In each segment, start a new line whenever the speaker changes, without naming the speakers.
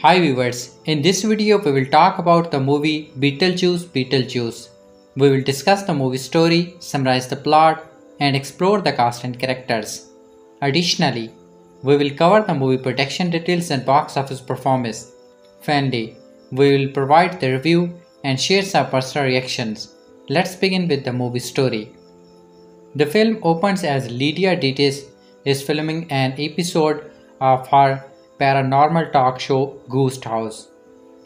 Hi viewers, in this video we will talk about the movie Beetlejuice Beetlejuice. We will discuss the movie story, summarize the plot, and explore the cast and characters. Additionally, we will cover the movie production details and box office performance. Finally, we will provide the review and share some personal reactions. Let's begin with the movie story. The film opens as Lydia Deetz is filming an episode of her paranormal talk show Ghost House.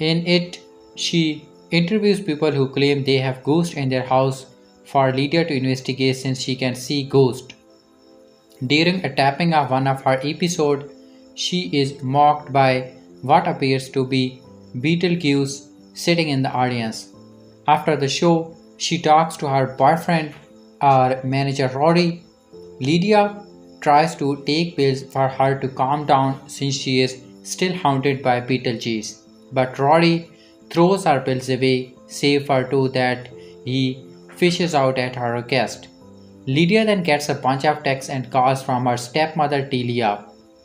In it, she interviews people who claim they have ghosts in their house for Lydia to investigate since she can see ghosts. During a tapping of one of her episodes, she is mocked by what appears to be Beetlejuice sitting in the audience. After the show, she talks to her boyfriend or manager Rory. Lydia tries to take pills for her to calm down since she is still haunted by Beetlejuice. But Rory throws her pills away, save for two that he fishes out at her request. Lydia then gets a bunch of texts and calls from her stepmother Delia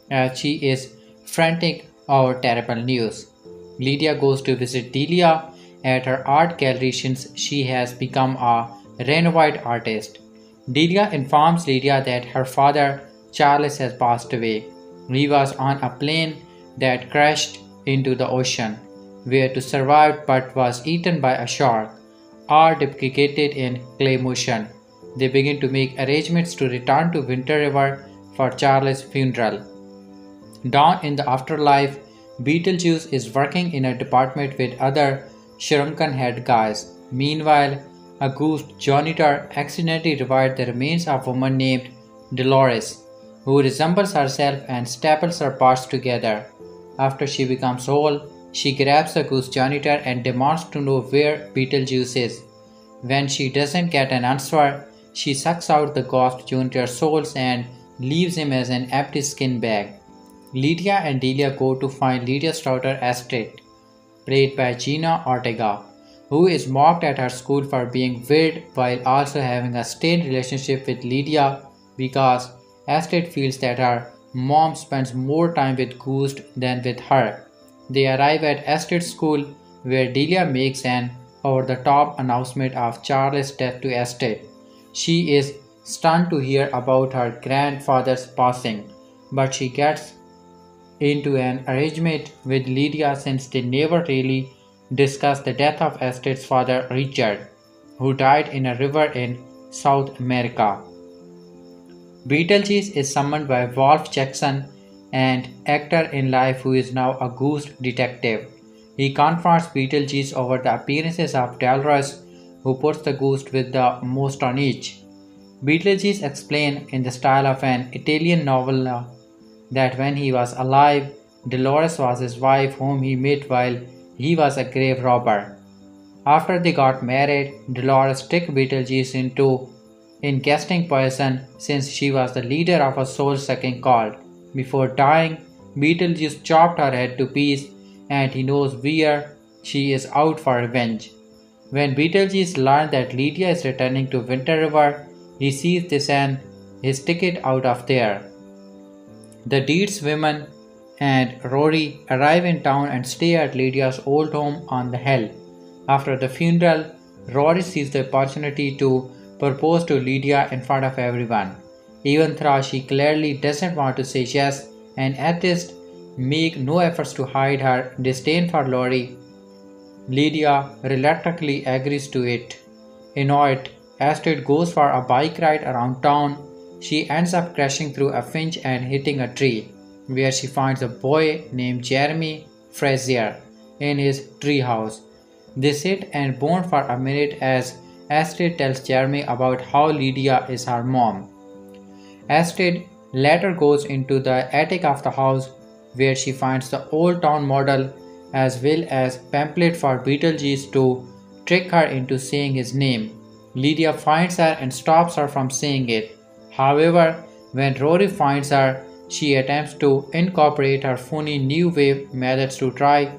as she is frantic over terrible news. Lydia goes to visit Delia at her art gallery since she has become a renowned artist. Delia informs Lydia that her father Charles has passed away. He was on a plane that crashed into the ocean, where to survive but was eaten by a shark, all depicted in clay motion. They begin to make arrangements to return to Winter River for Charles' funeral. Down in the afterlife, Beetlejuice is working in a department with other shrunken head guys. Meanwhile, a ghost janitor accidentally revived the remains of a woman named Dolores, who resembles herself and staples her parts together. After she becomes whole, she grabs the ghost janitor and demands to know where Beetlejuice is. When she doesn't get an answer, she sucks out the ghost janitor's souls and leaves him as an empty skin bag. Lydia and Delia go to find Lydia's daughter Astrid, played by Jenna Ortega, who is mocked at her school for being weird while also having a strained relationship with Lydia because Astrid feels that her mom spends more time with ghosts than with her. They arrive at Astrid's school where Delia makes an over-the-top announcement of Charles' death to Astrid. She is stunned to hear about her grandfather's passing, but she gets into an arrangement with Lydia since they never really discuss the death of Astrid's father Richard, who died in a river in South America. Beetlejuice is summoned by Wolf Jackson, an actor in life who is now a ghost detective. He confronts Beetlejuice over the appearances of Dolores, who puts the ghost with the most on each. Beetlejuice explains in the style of an Italian novella that when he was alive, Dolores was his wife whom he met while he was a grave robber. After they got married, Dolores tricked Beetlejuice into ingesting poison since she was the leader of a soul-sucking cult. Before dying, Beetlejuice chopped her head to pieces and he knows where she is out for revenge. When Beetlejuice learns that Lydia is returning to Winter River, he sees this and his ticket out of there. The Deetz women and Rory arrive in town and stay at Lydia's old home on the hill. After the funeral, Rory sees the opportunity to propose to Lydia in front of everyone, even though she clearly doesn't want to say yes, and atheists make no efforts to hide her disdain for Rory. Lydia reluctantly agrees to it. Annoyed, Astrid goes for a bike ride around town. She ends up crashing through a finch and hitting a tree, where she finds a boy named Jeremy Frazier in his treehouse. They sit and bond for a minute as Astrid tells Jeremy about how Lydia is her mom. Astrid later goes into the attic of the house where she finds the old town model as well as pamphlet for Beetlejuice to trick her into saying his name. Lydia finds her and stops her from saying it. However, when Rory finds her, she attempts to incorporate her phony new wave methods to try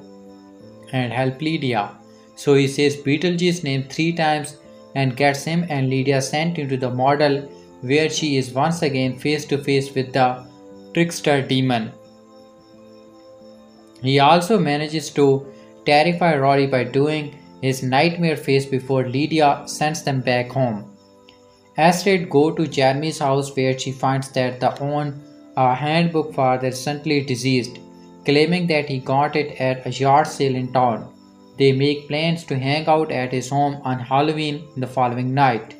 and help Lydia. So he says Beetlejuice's name 3 times and gets him and Lydia sent into the model where she is once again face to face with the trickster demon. He also manages to terrify Rory by doing his nightmare face before Lydia sends them back home. Astrid goes to Jeremy's house where she finds that the own handbook father is recently deceased, claiming that he got it at a yard sale in town. They make plans to hang out at his home on Halloween the following night.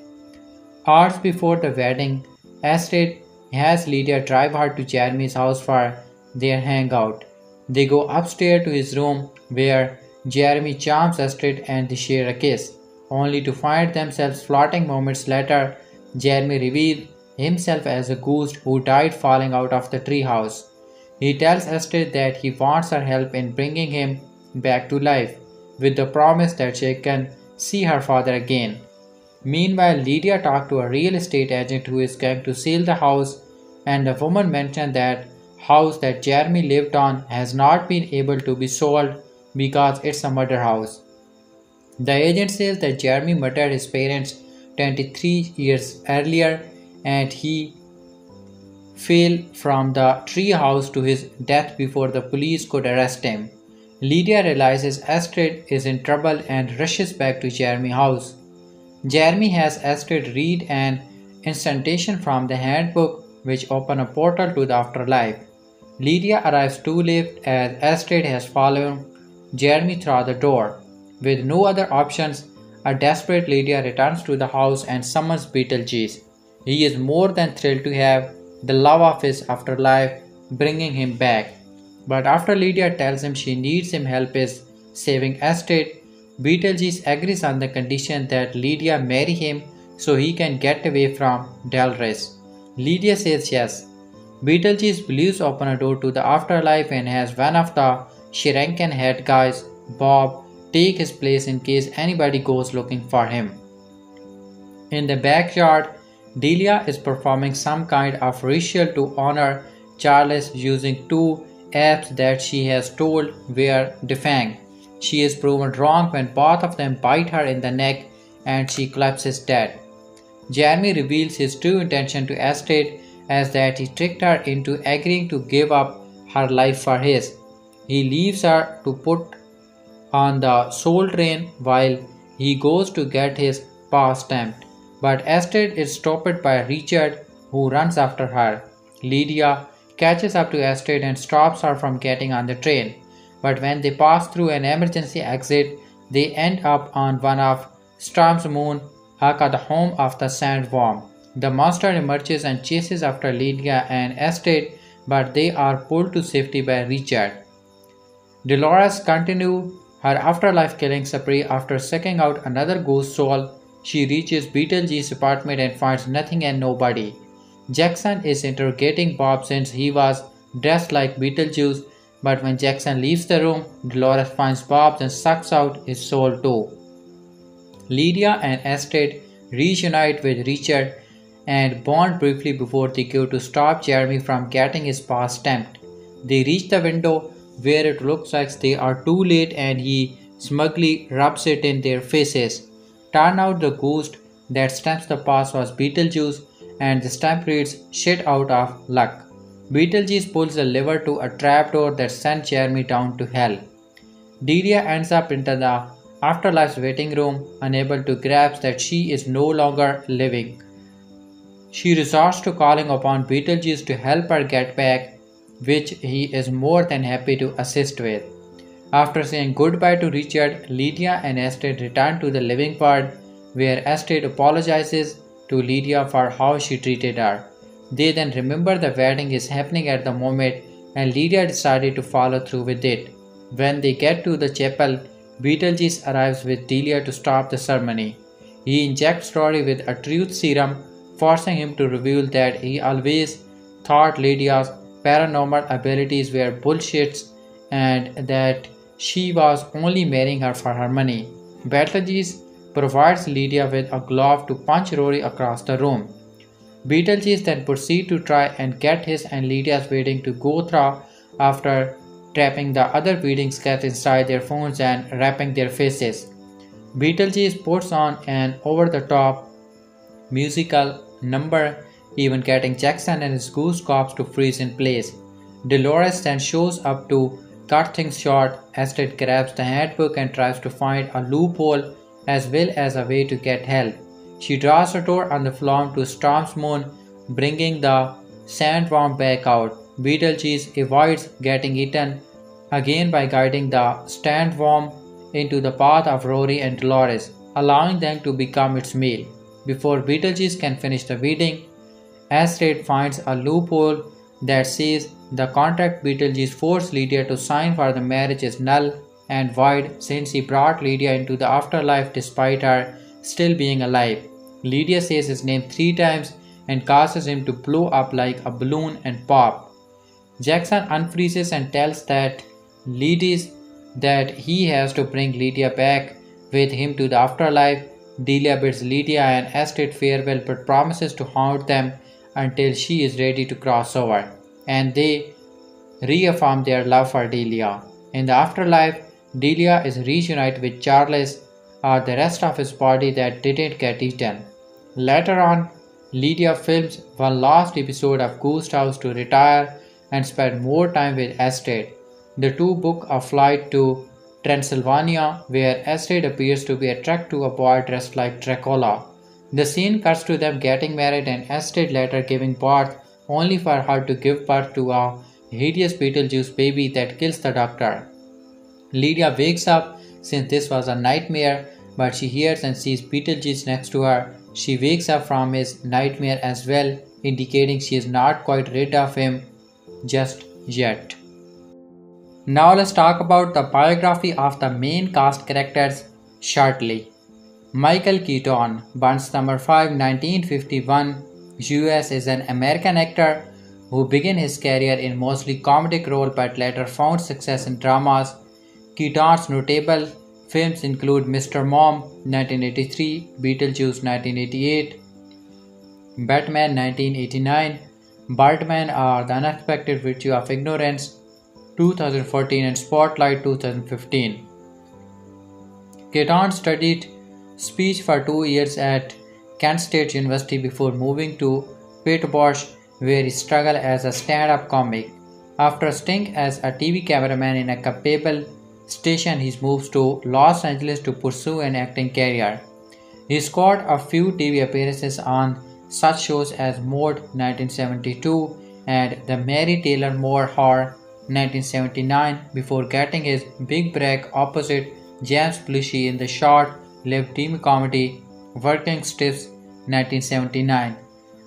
Hours before the wedding, Astrid has Lydia drive her to Jeremy's house for their hangout. They go upstairs to his room where Jeremy charms Astrid and they share a kiss, only to find themselves floating moments later. Jeremy reveals himself as a ghost who died falling out of the treehouse. He tells Astrid that he wants her help in bringing him back to life, with the promise that she can see her father again. Meanwhile, Lydia talked to a real estate agent who is going to sell the house, and the woman mentioned that house that Jeremy lived on has not been able to be sold because it's a murder house. The agent says that Jeremy murdered his parents 23 years earlier and he fell from the tree house to his death before the police could arrest him. Lydia realizes Astrid is in trouble and rushes back to Jeremy's house. Jeremy has Astrid read an incantation from the handbook which opens a portal to the afterlife. Lydia arrives too late as Astrid has followed Jeremy through the door. With no other options, a desperate Lydia returns to the house and summons Beetlejuice. He is more than thrilled to have the love of his afterlife bringing him back. But after Lydia tells him she needs him help is saving Astrid, Beetlejuice agrees on the condition that Lydia marry him so he can get away from Delris. Lydia says yes. Beetlejuice believes open a door to the afterlife and has one of the Shrinken head guys, Bob, take his place in case anybody goes looking for him. In the backyard, Delia is performing some kind of ritual to honor Charles using two apes that she has told were defanged. She is proven wrong when both of them bite her in the neck and she collapses dead. Jeremy reveals his true intention to Astrid as that he tricked her into agreeing to give up her life for his. He leaves her to put on the soul train while he goes to get his paw stamped. But Astrid is stopped by Richard who runs after her. Lydia catches up to Astrid and stops her from getting on the train. But when they pass through an emergency exit, they end up on one of Storm's moon, aka the home of the sandworm. The monster emerges and chases after Lydia and Astrid, but they are pulled to safety by Richard. Dolores continues her afterlife killing spree after sucking out another ghost soul. She reaches Beetlejuice's apartment and finds nothing and nobody. Jackson is interrogating Bob since he was dressed like Beetlejuice, but when Jackson leaves the room, Dolores finds Bob and sucks out his soul too. Lydia and Astrid reunite with Richard and bond briefly before they go to stop Jeremy from getting his paw stamped. They reach the window where it looks like they are too late and he smugly rubs it in their faces. Turn out the ghost that stamps the paws was Beetlejuice and the stamp reads shit out of luck. Beetlejuice pulls the lever to a trapdoor that sends Jeremy down to hell. Delia ends up into the afterlife's waiting room, unable to grasp that she is no longer living. She resorts to calling upon Beetlejuice to help her get back, which he is more than happy to assist with. After saying goodbye to Richard, Lydia and Astrid return to the living world, where Astrid apologizes to Lydia for how she treated her. They then remember the wedding is happening at the moment and Lydia decided to follow through with it. When they get to the chapel, Beetlejuice arrives with Delia to stop the ceremony. He injects Rory with a truth serum, forcing him to reveal that he always thought Lydia's paranormal abilities were bullshits and that she was only marrying her for her money. Beetlejuice provides Lydia with a glove to punch Rory across the room. Beetlejuice then proceeds to try and get his and Lydia's wedding to go through after trapping the other wedding guests inside their phones and wrapping their faces. Beetlejuice puts on an over-the-top musical number, even getting Jackson and his goose cops to freeze in place. Dolores then shows up to cut things short, Astrid grabs the handbook and tries to find a loophole as well as a way to get help. She draws a door on the floor to Storm's moon, bringing the sandworm back out. Beetlejuice avoids getting eaten again by guiding the sandworm into the path of Rory and Dolores, allowing them to become its meal. Before Beetlejuice can finish the wedding, Astrid finds a loophole that says the contract Beetlejuice forced Lydia to sign for the marriage is null and void since he brought Lydia into the afterlife despite her still being alive. Lydia says his name 3 times and causes him to blow up like a balloon and pop. Jackson unfreezes and tells that Lydia that he has to bring Lydia back with him to the afterlife. Delia bids Lydia and Astrid farewell but promises to haunt them until she is ready to cross over, and they reaffirm their love for Delia. In the afterlife, Delia is reunited with Charles or the rest of his body that didn't get eaten. Later on, Lydia films one last episode of Ghost House to retire and spend more time with Astrid. The two book a flight to Transylvania, where Astrid appears to be attracted to a boy dressed like Dracula. The scene cuts to them getting married and Astrid later giving birth, only for her to give birth to a hideous Beetlejuice baby that kills the doctor. Lydia wakes up since this was a nightmare, but she hears and sees Beetlejuice next to her. She wakes up from his nightmare as well, indicating she is not quite rid of him just yet. Now let's talk about the biography of the main cast characters shortly. Michael Keaton, born September 5, 1951, US, is an American actor who began his career in mostly comedic roles but later found success in dramas. Keaton's notable films include Mr. Mom 1983, Beetlejuice 1988, Batman 1989, Birdman or The Unexpected Virtue of Ignorance 2014 and Spotlight 2015. Keaton studied speech for 2 years at Kent State University before moving to Pittsburgh, where he struggled as a stand-up comic. After a stint as a TV cameraman in a cable station, he moves to Los Angeles to pursue an acting career. He scored a few TV appearances on such shows as Mode 1972 and The Mary Taylor Moore Horror 1979 before getting his big break opposite James Belushi in the short-lived TV comedy Working Stiffs 1979.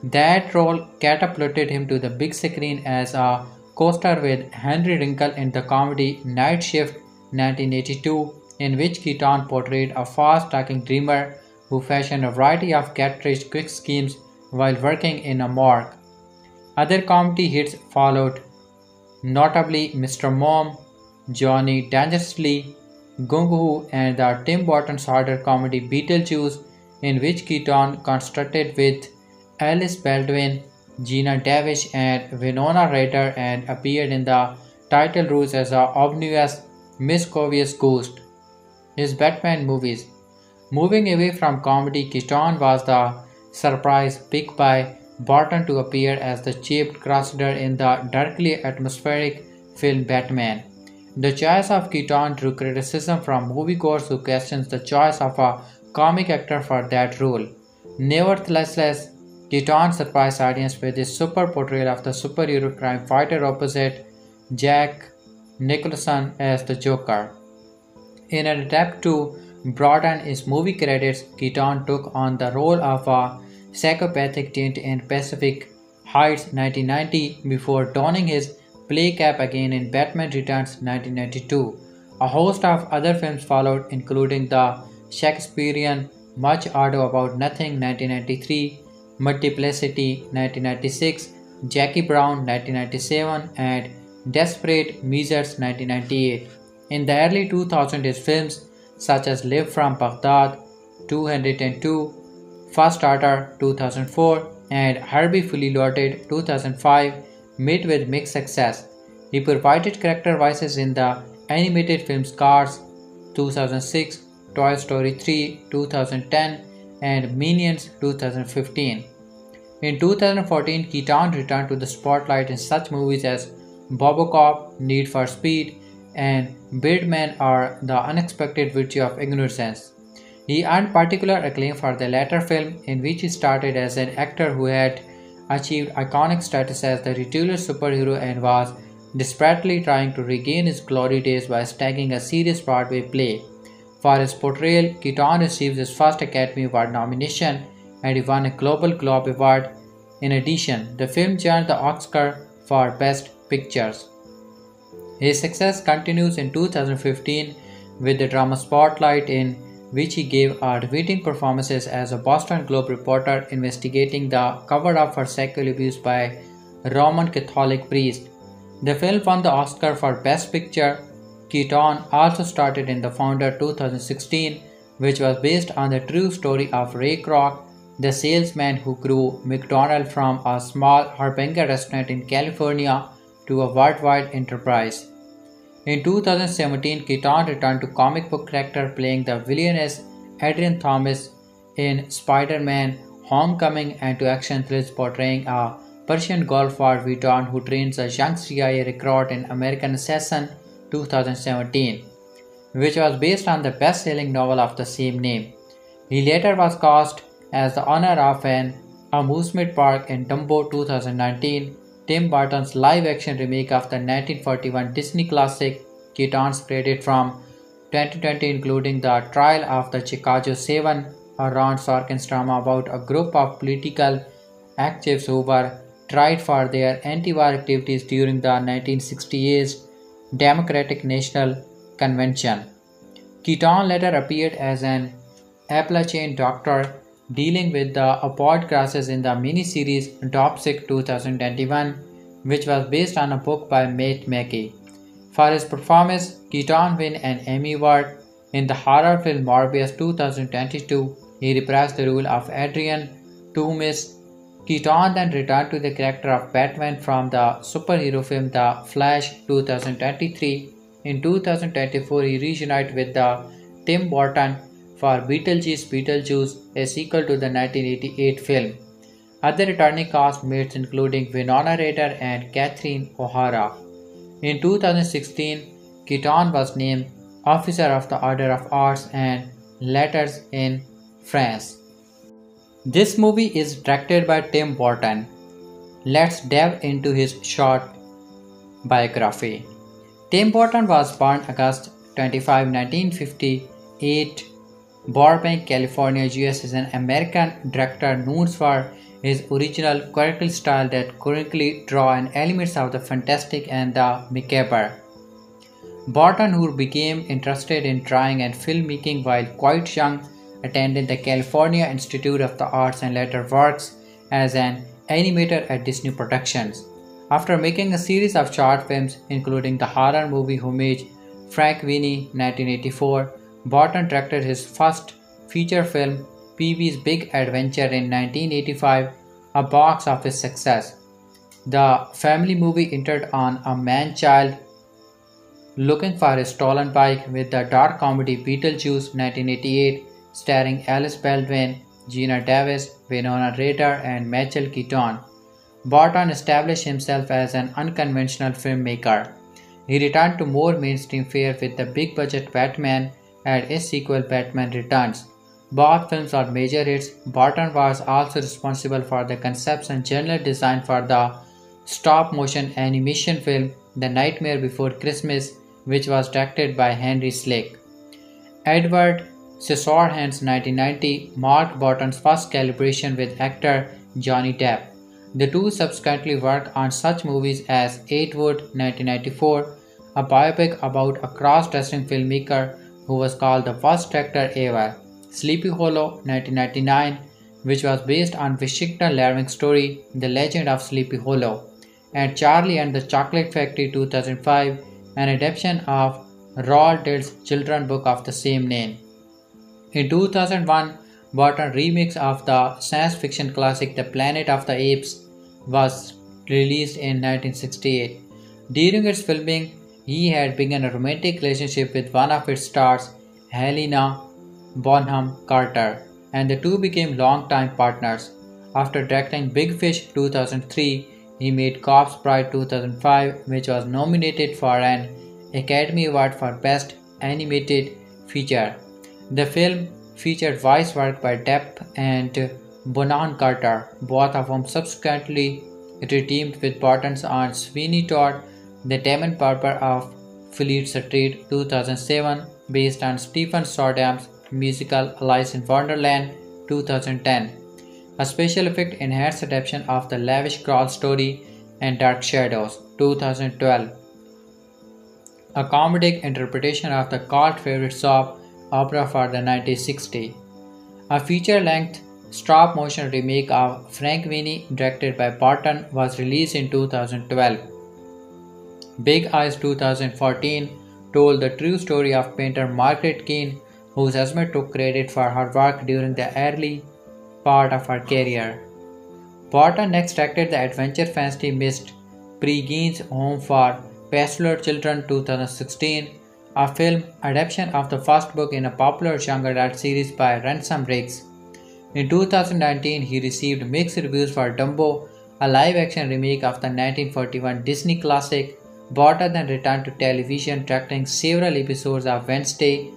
That role catapulted him to the big screen as a co-star with Henry Winkler in the comedy Night Shift 1982, in which Keaton portrayed a fast-talking dreamer who fashioned a variety of get-rich-quick schemes while working in a morgue. Other comedy hits followed, notably Mr. Mom, Johnny Dangerously, Gung Ho, and the Tim Burton horror comedy Beetlejuice, in which Keaton constructed with Alice Baldwin, Gina Davish, and Winona Ryder and appeared in the title roles as a obnoxious, mischievous ghost. His Batman movies. Moving away from comedy, Keaton was the surprise pick by Burton to appear as the chief crusader in the darkly atmospheric film Batman. The choice of Keaton drew criticism from moviegoers who questioned the choice of a comic actor for that role. Nevertheless, Keaton surprised audience with his super portrayal of the superhero crime fighter opposite Jack Nicholson as the Joker. In an attempt to broaden his movie credits, Keaton took on the role of a psychopathic teen in Pacific Heights 1990 before donning his play cap again in Batman Returns 1992. A host of other films followed, including the Shakespearean Much Ado About Nothing 1993, Multiplicity 1996, Jackie Brown 1997, and Desperate Measures 1998. In the early 2000s, his films such as Live from Baghdad 202, First Starter 2004, and Herbie Fully Loaded 2005 met with mixed success. He provided character voices in the animated films Cars 2006, Toy Story 3 2010, and Minions 2015. In 2014, Keaton returned to the spotlight in such movies as Robocop, Need for Speed, and Birdman or The Unexpected Virtue of Ignorance. He earned particular acclaim for the latter film, in which he started as an actor who had achieved iconic status as the titular superhero and was desperately trying to regain his glory days by stagging a serious Broadway play. For his portrayal, Keaton received his first Academy Award nomination and he won a Global Globe Award. In addition, the film earned the Oscar for Best Pictures. His success continues in 2015 with the drama Spotlight, in which he gave a riveting performances as a Boston Globe reporter investigating the cover-up for sexual abuse by a Roman Catholic priest. The film won the Oscar for Best Picture. Keaton also started in The Founder 2016, which was based on the true story of Ray Kroc, the salesman who grew McDonald's from a small Harbinger restaurant in California to a worldwide enterprise. In 2017, Keaton returned to comic book character playing the villainous Adrian Thomas in Spider-Man Homecoming and to action thrillers portraying a Persian Gulf War veteran who trains a young CIA recruit in American Assassin 2017, which was based on the best-selling novel of the same name. He later was cast as the owner of an amusement park in Dumbo 2019, Tim Burton's live-action remake of the 1941 Disney classic. Keaton's credit from 2020 including the trial of the Chicago 7, a Ron Sorkin's drama about a group of political activists who were tried for their anti-war activities during the 1968 Democratic National Convention. Keaton later appeared as an Appalachian doctor dealing with the opioid crisis in the miniseries Dopesick 2021, which was based on a book by Matt Mackey. For his performance, Keaton won an Emmy Award. In the horror film Morbius 2022, he reprised the role of Adrian Toomes. Keaton then returned to the character of Batman from the superhero film The Flash 2023. In 2024, he reunited with Tim Burton for Beetlejuice Beetlejuice, a sequel to the 1988 film. Other returning castmates including Winona Ryder and Catherine O'Hara. In 2016, Keaton was named Officer of the Order of Arts and Letters in France. This movie is directed by Tim Burton. Let's delve into his short biography. Tim Burton was born August 25, 1958, Burbank, California, US, is an American director known for his original character style that currently draw in elements of the fantastic and the macabre. Burton, who became interested in drawing and filmmaking while quite young, attended the California Institute of the Arts and later works as an animator at Disney Productions. After making a series of short films, including the horror movie homage Frankenweenie 1984, Burton directed his first feature film, Pee-wee's Big Adventure in 1985, a box office success. The family movie entered on a man-child looking for a stolen bike with the dark comedy Beetlejuice 1988, starring Alice Baldwin, Gina Davis, Winona Ryder, and Michael Keaton. Burton established himself as an unconventional filmmaker. He returned to more mainstream fare with the big-budget Batman and its sequel Batman Returns. Both films are major hits. Burton was also responsible for the concepts and general design for the stop-motion animation film The Nightmare Before Christmas, which was directed by Henry Slick. Edward Scissorhands 1990 marked Burton's first collaboration with actor Johnny Depp. The two subsequently worked on such movies as Ed Wood 1994, a biopic about a cross-dressing filmmaker who was called the worst director ever, Sleepy Hollow 1999, which was based on Washington Irving's story The Legend of Sleepy Hollow, and Charlie and the Chocolate Factory 2005, an adaptation of Roald Dahl's children's book of the same name. In 2001, Burton's remix of the science fiction classic The Planet of the Apes was released in 1968. During its filming, he had begun a romantic relationship with one of its stars, Helena Bonham Carter, and the two became longtime partners. After directing Big Fish 2003, he made Corpse Bride 2005, which was nominated for an Academy Award for Best Animated Feature. The film featured voice work by Depp and Bonan Carter, both of whom subsequently reteamed with Burton's aunt Sweeney Todd. The Damon Barber of Fleet Street 2007, based on Stephen Sondheim's musical Alice in Wonderland 2010. A special effect enhanced adaptation of the lavish crawl story and Dark Shadows 2012. A comedic interpretation of the cult favorite soap opera for the 1960s. A feature-length stop-motion remake of Frankenweenie directed by Burton was released in 2012. Big Eyes 2014 told the true story of painter Margaret Keane, whose husband took credit for her work during the early part of her career. Burton next directed the adventure fantasy missed Pre-Geen's Home for Pastoral Children 2016, a film adaptation of the first book in a popular young adult series by Ransom Riggs. In 2019, he received mixed reviews for Dumbo, a live-action remake of the 1941 Disney classic. Burton then returned to television, directing several episodes of Wednesday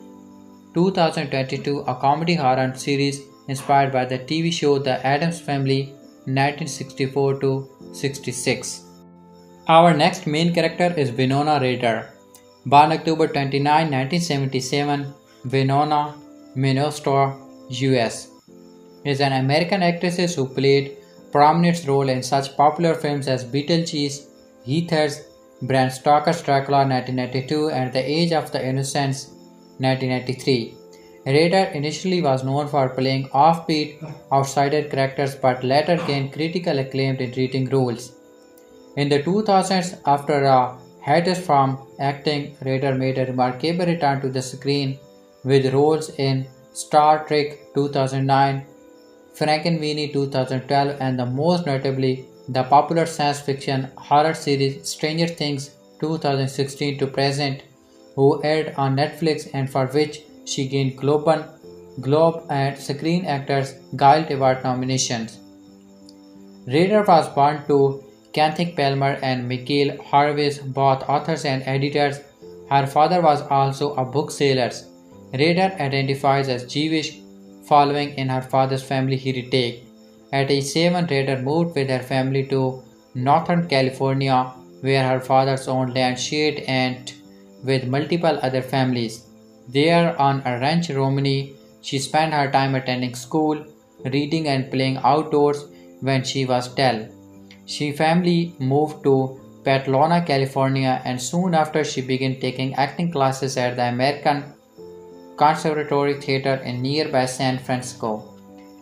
2022, a comedy horror series inspired by the TV show The Addams Family 1964-66. Our next main character is Winona Ryder. Born October 29, 1977, Winona, Minnesota, US, is an American actress who played prominent role in such popular films as Beetlejuice, Heathers, Bram Stoker's Dracula 1992 and The Age of the Innocents 1993. Ryder initially was known for playing offbeat, outsider characters but later gained critical acclaim in leading roles. In the 2000s, after a hiatus from acting, Ryder made a remarkable return to the screen with roles in Star Trek 2009, Frankenweenie 2012 and the most notably the popular science fiction horror series Stranger Things 2016 to present, who aired on Netflix and for which she gained Globe and Screen Actors Guild Award nominations. Ryder was born to Kenneth Palmer and Michael Horowitz, both authors and editors. Her father was also a bookseller. Ryder identifies as Jewish, following in her father's family heritage. At age 7, Ryder moved with her family to Northern California, where her father's owned land shared and with multiple other families. There on a ranch Romney, she spent her time attending school, reading and playing outdoors when she was 10. She family moved to Patlona, California, and soon after she began taking acting classes at the American Conservatory Theater in nearby San Francisco.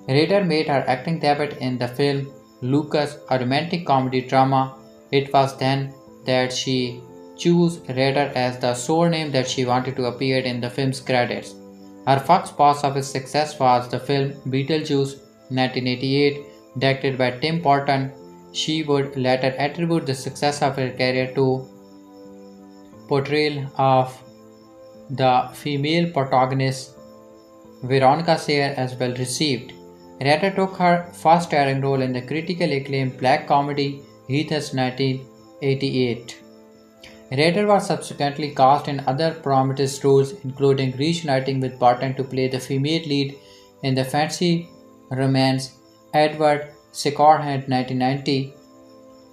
Ryder made her acting debut in the film Lucas, a romantic comedy drama. It was then that she chose Ryder as the sole name that she wanted to appear in the film's credits. Her first box office success was the film Beetlejuice 1988, directed by Tim Burton. She would later attribute the success of her career to portrayal of the female protagonist Veronica Sayre as well received. Ryder took her first starring role in the critically acclaimed black comedy Heathers 1988. Ryder was subsequently cast in other prominent roles, including reuniting with Burton to play the female lead in the fantasy romance Edward Scissorhands 1990,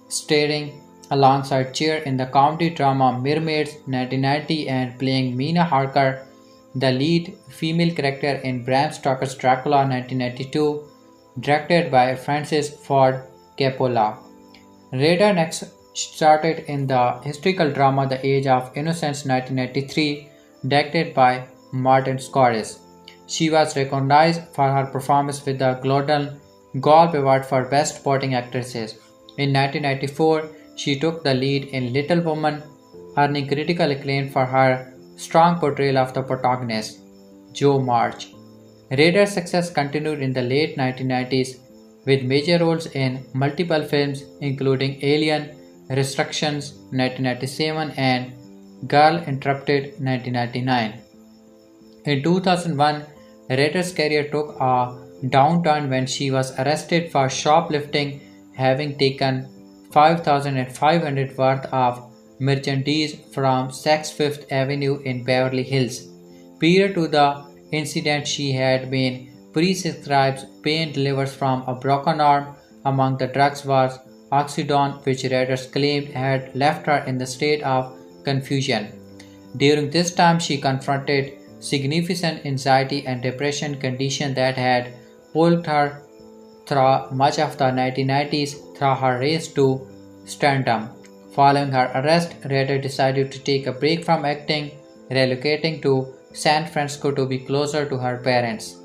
starring alongside Cher in the comedy drama Mermaids 1990 and playing Mina Harker, the lead female character in Bram Stoker's Dracula 1992, directed by Francis Ford Coppola. Ryder next started in the historical drama The Age of Innocence 1993, directed by Martin Scorsese. She was recognized for her performance with the Golden Globe Award for Best Supporting Actresses. In 1994, she took the lead in Little Woman, earning critical acclaim for her strong portrayal of the protagonist, Jo March. Ryder's success continued in the late 1990s with major roles in multiple films including Alien, Resurrections 1997 and Girl Interrupted 1999. In 2001, Ryder's career took a downturn when she was arrested for shoplifting, having taken $5,500 worth of merchandise from Saks Fifth Avenue in Beverly Hills. Prior to the incident, she had been prescribed pain delivered from a broken arm. Among the drugs was oxydone, which Ryder claimed had left her in the state of confusion. During this time, she confronted significant anxiety and depression condition that had plagued her through much of the 1990s through her race to stardom. Following her arrest, Ryder decided to take a break from acting, relocating to San Francisco to be closer to her parents.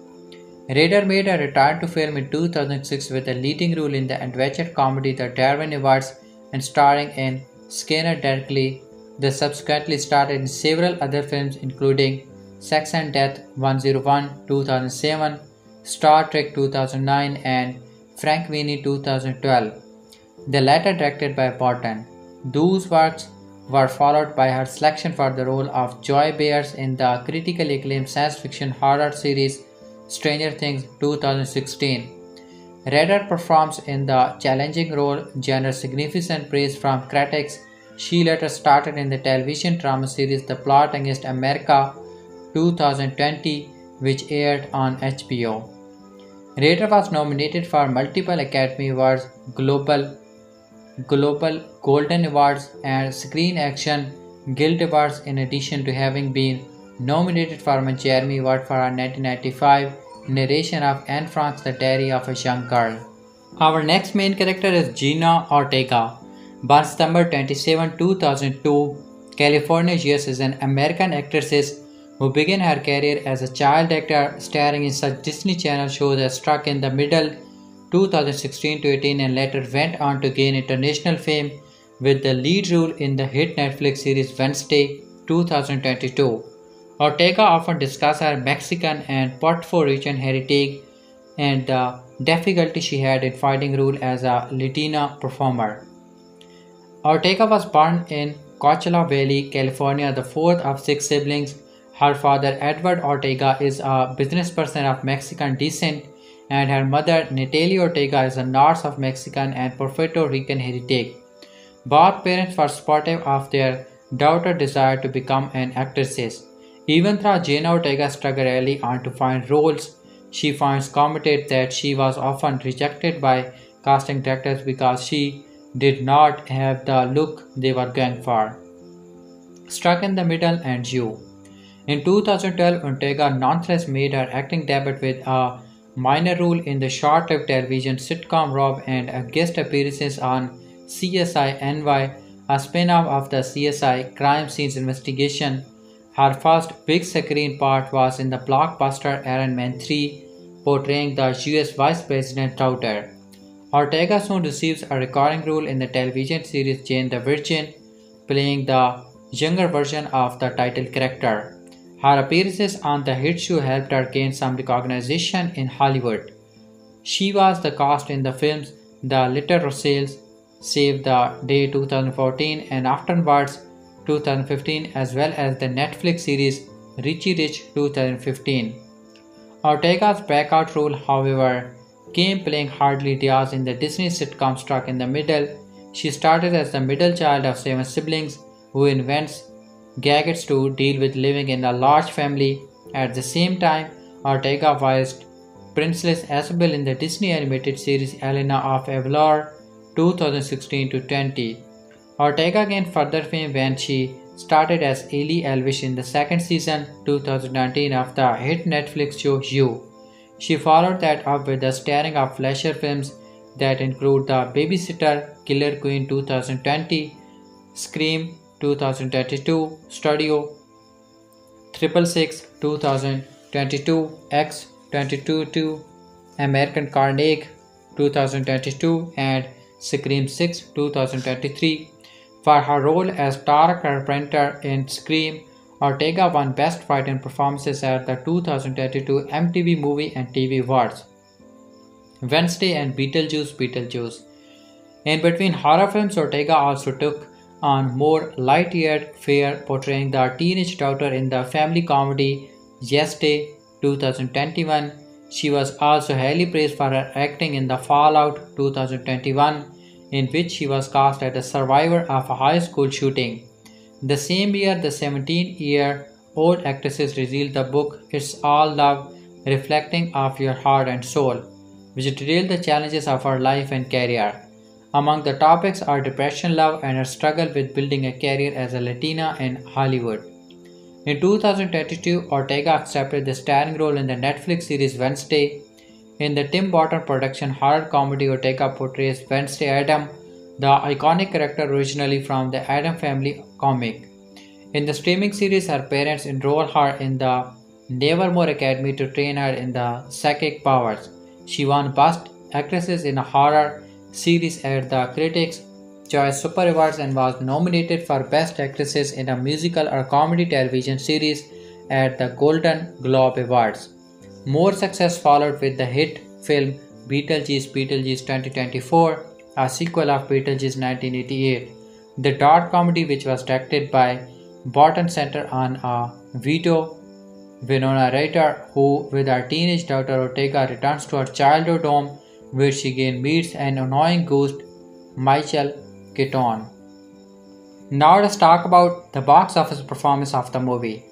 Ryder made a return to film in 2006 with a leading role in the adventure comedy The Darwin Awards and starring in Skinner Darkly. They subsequently starred in several other films including Sex and Death 101 2007, Star Trek 2009 and Frankenweenie 2012, the latter directed by Burton. Those works were followed by her selection for the role of Joy Bears in the critically acclaimed science fiction horror series Stranger Things 2016. Ryder performs in the challenging role, garnered significant praise from critics. She later starred in the television drama series The Plot Against America 2020, which aired on HBO. Ryder was nominated for multiple Academy Awards, Global Golden Awards, and Screen Action Guild Awards, in addition to having been nominated for a Jeremy Award for her 1995 narration of Anne Frank's The Diary of a Young Girl. Our next main character is Jenna Ortega. Born September 27, 2002, California, US, is an American actress who began her career as a child actor, starring in such Disney Channel shows as Stuck in the Middle 2016 to 18, and later went on to gain international fame with the lead role in the hit Netflix series Wednesday 2022. Ortega often discusses her Mexican and Puerto Rican heritage and the difficulty she had in finding role as a Latina performer. Ortega was born in Coachella Valley, California, the fourth of six siblings. Her father, Edward Ortega, is a businessperson of Mexican descent, and her mother, Natalia Ortega, is a nurse of Mexican and Puerto Rican heritage. Both parents were supportive of their daughter's desire to become an actress. Even though Jenna Ortega struggled early on to find roles, she commented that she was often rejected by casting directors because she did not have the look they were going for. Stuck in the Middle and You. In 2012, Ortega nonetheless made her acting debut with a minor role in the short-lived television sitcom Rob and a guest appearance on CSI NY, a spin-off of the CSI crime scenes investigation. Her first big screen part was in the blockbuster Iron Man 3, portraying the US Vice President's daughter. Ortega soon receives a recurring role in the television series Jane the Virgin, playing the younger version of the title character. Her appearances on the hit show helped her gain some recognition in Hollywood. She was the cast in the films The Little Rochelles, Save the Day 2014 and afterwards 2015, as well as the Netflix series Richie Rich 2015. Ortega's breakout role, however, came playing Harley Diaz in the Disney sitcom Stuck in the Middle. She started as the middle child of 7 siblings who invents gadgets to deal with living in a large family. At the same time, Ortega voiced Princess Isabel in the Disney animated series Elena of Avalor 2016 to 20. Ortega gained further fame when she started as Ellie Elvish in the second season 2019 of the hit Netflix show You. She followed that up with the starring of slasher films that include The Babysitter, Killer Queen 2020, Scream 2022, Studio 666 2022, X 2022, American Carnage 2022, and Scream 6 2023. For her role as Tara Carpenter in Scream, Ortega won Best Written Performances at the 2022 MTV Movie and TV Awards. Wednesday and Beetlejuice. In between horror films, Ortega also took on more light-eared fare, portraying the teenage daughter in the family comedy Yesterday 2021. She was also highly praised for her acting in The Fallout 2021, in which she was cast as a survivor of a high school shooting. The same year, the 17-year-old actress revealed the book It's All Love, Reflecting of Your Heart and Soul, which detailed the challenges of her life and career. Among the topics are depression, love, and her struggle with building a career as a Latina in Hollywood. In 2022, Ortega accepted the starring role in the Netflix series Wednesday. In the Tim Burton production horror comedy, Ortega portrays Wednesday Addams, the iconic character originally from the Addams Family comic. In the streaming series, her parents enroll her in the Nevermore Academy to train her in the psychic powers. She won Best Actress in a Horror series at the Critics' Choice Super Awards and was nominated for Best Actress in a Musical or Comedy Television Series at the Golden Globe Awards. More success followed with the hit film Beetlejuice Beetlejuice 2024, a sequel of Beetlejuice 1988. The dark comedy, which was directed by Burton, centered on a widow, Winona Ryder, who, with her teenage daughter Ortega, returns to her childhood home where she again meets an annoying ghost, Michael Keaton. Now let's talk about the box office performance of the movie.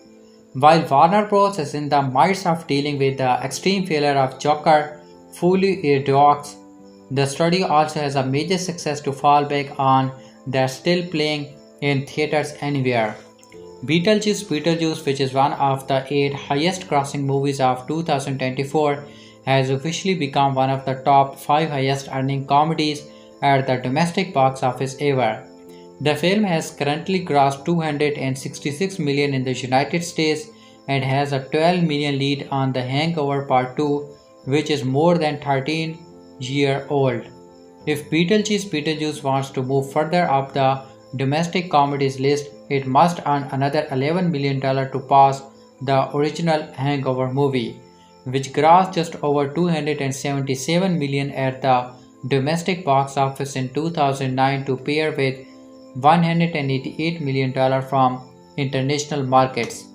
While Warner Bros. Is in the midst of dealing with the extreme failure of Joker, fully aired docs, the studio also has a major success to fall back on that's still playing in theaters anywhere. Beetlejuice Beetlejuice, which is one of the 8 highest grossing movies of 2024, has officially become one of the top 5 highest earning comedies at the domestic box office ever. The film has currently grossed $266 million in the United States and has a $12 million lead on The Hangover Part 2, which is more than 13-year-old. If Beetlejuice Beetlejuice wants to move further up the domestic comedies list, it must earn another $11 million to pass the original Hangover movie, which grossed just over $277 million at the domestic box office in 2009 to pair with $188 million from international markets.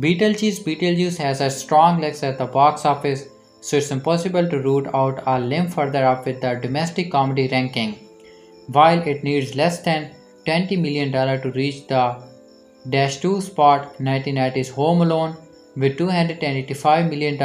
Beetlejuice Beetlejuice has a strong legs at the box office, so it's impossible to root out a limb further up with the domestic comedy ranking. While it needs less than $20 million to reach the -2 spot, 1990's Home Alone, with $285 million,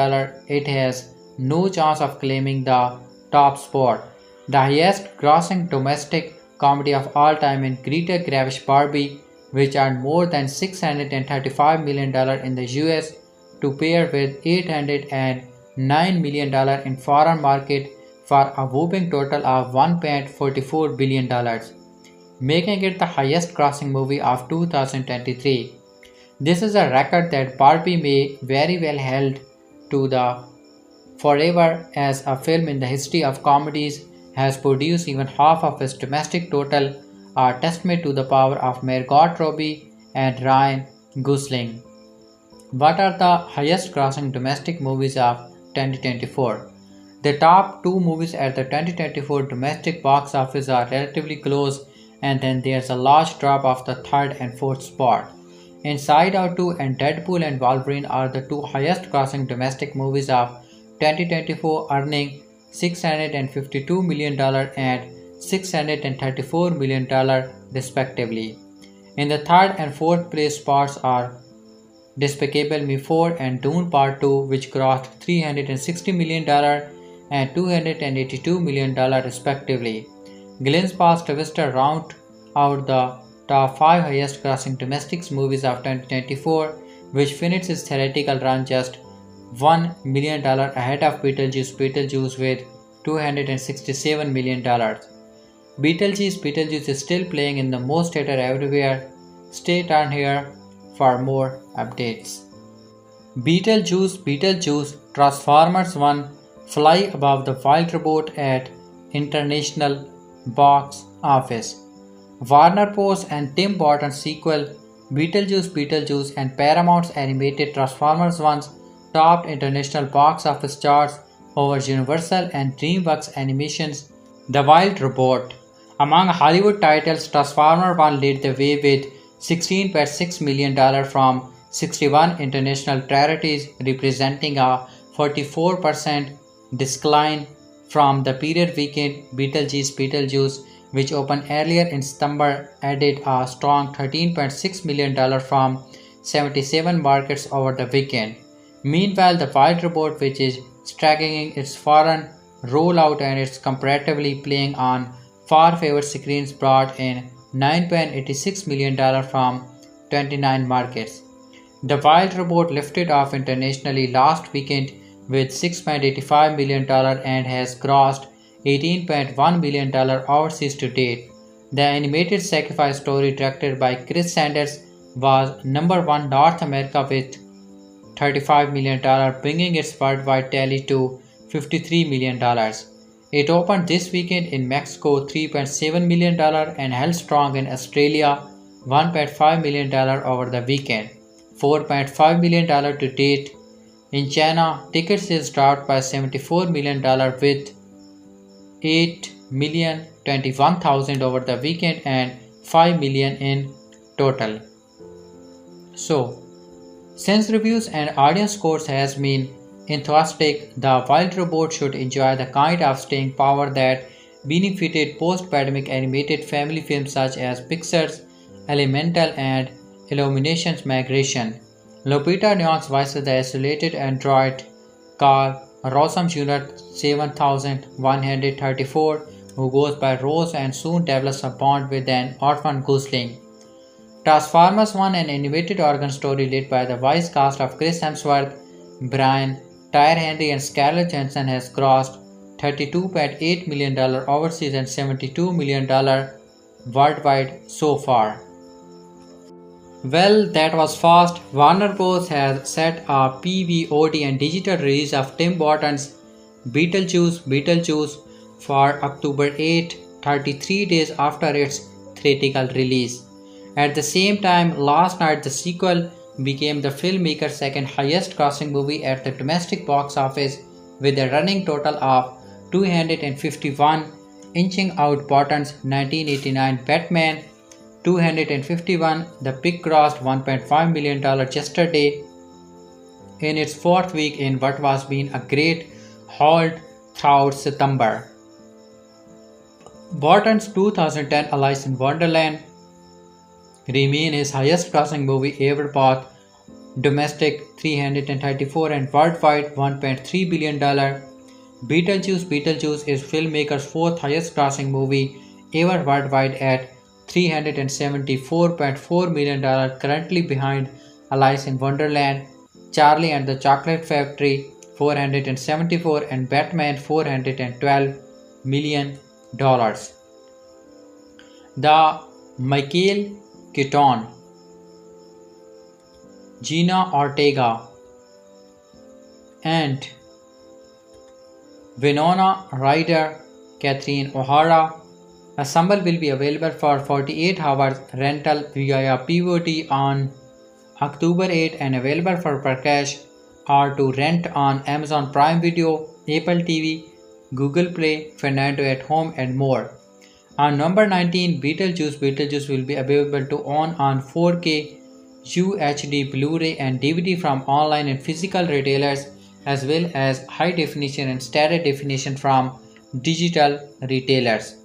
it has no chance of claiming the top spot. The highest grossing domestic comedy of all time in Greta Gerwig's Barbie, which earned more than $635 million in the US to pair with $809 million in foreign market for a whopping total of $1.44 billion, making it the highest grossing movie of 2023. This is a record that Barbie may very well held to the forever as a film in the history of comedies has produced even half of its domestic total, a testament to the power of Margot Robbie and Ryan Gosling. What are the highest grossing domestic movies of 2024? The top 2 movies at the 2024 domestic box office are relatively close, and then there's a large drop of the 3rd and 4th spot. Inside Out 2 and Deadpool and Wolverine are the 2 highest grossing domestic movies of 2024, earning $652 million and $634 million respectively. In the 3rd and 4th place spots are Despicable Me 4 and Dune Part 2, which grossed $360 million and $282 million respectively. Glenn's Pass Twister round out the top 5 highest grossing domestic movies of 2024, which finished its theatrical run just $1 million ahead of Beetlejuice Beetlejuice with $267 million. Beetlejuice Beetlejuice is still playing in the most theater everywhere. Stay tuned here for more updates. Beetlejuice Beetlejuice Transformers 1 fly above the wild robot at international box office. Warner Bros. And Tim Burton sequel Beetlejuice Beetlejuice and Paramount's animated Transformers 1 topped international box office charts over Universal and DreamWorks Animation's The Wild Robot. Among Hollywood titles, Transformers 1 led the way with $16.6 million from 61 international territories, representing a 44% decline from the period weekend. Beetlejuice Beetlejuice which opened earlier in September, added a strong $13.6 million from 77 markets over the weekend. Meanwhile, the Wild Robot, which is staggering its foreign rollout and its comparatively playing on far-favored screens, brought in $9.86 million from 29 markets. The Wild Robot lifted off internationally last weekend with $6.85 million and has grossed $18.1 million overseas to date. The animated sacrifice story, directed by Chris Sanders, was number 1 North America with $35 million, bringing its worldwide tally to $53 million. It opened this weekend in Mexico $3.7 million and held strong in Australia $1.5 million over the weekend, $4.5 million to date. In China, ticket sales dropped by $74 million with 8,021,000 over the weekend and 5 million in total. So, since reviews and audience scores has been enthusiastic, the Wild Robot should enjoy the kind of staying power that benefited post-pandemic animated family films such as Pixar's Elemental and Illumination's Migration. Lupita Nyong'o voices the isolated android Carl Rossum Jr. 7134, who goes by Rose and soon develops a bond with an orphan Gosling. Transformers 1, an animated origin story led by the voice cast of Chris Hemsworth, Brian Tyree Henry and Scarlett Johansson, has grossed $32.8 million overseas and $72 million worldwide so far. Well, that was fast. Warner Bros. Has set a PVOD and digital release of Tim Burton's Beetlejuice for October 8, 33 days after its theatrical release. At the same time, last night the sequel became the filmmaker's second highest grossing movie at the domestic box office with a running total of 251, inching out Burton's 1989 Batman 251. The pick grossed $1.5 million yesterday in its fourth week in what was been a great haul throughout September. Burton's 2010 Alice in Wonderland remains his highest grossing movie ever, both domestic $334 and worldwide $1.3 billion. Beetlejuice is filmmaker's fourth highest grossing movie ever worldwide at $374.4 million, currently behind Alice in Wonderland, Charlie and the Chocolate Factory $474 and Batman $412 million. The Michael Keaton, Jenna Ortega and Winona Ryder, Catherine O'Hara ensemble will be available for 48 hours rental via PVOD on October 8 and available for purchase or to rent on Amazon Prime Video, Apple TV, Google Play, Fernando at Home and more. On November 19, Beetlejuice will be available to own on 4K UHD Blu-ray and DVD from online and physical retailers, as well as high definition and standard definition from digital retailers.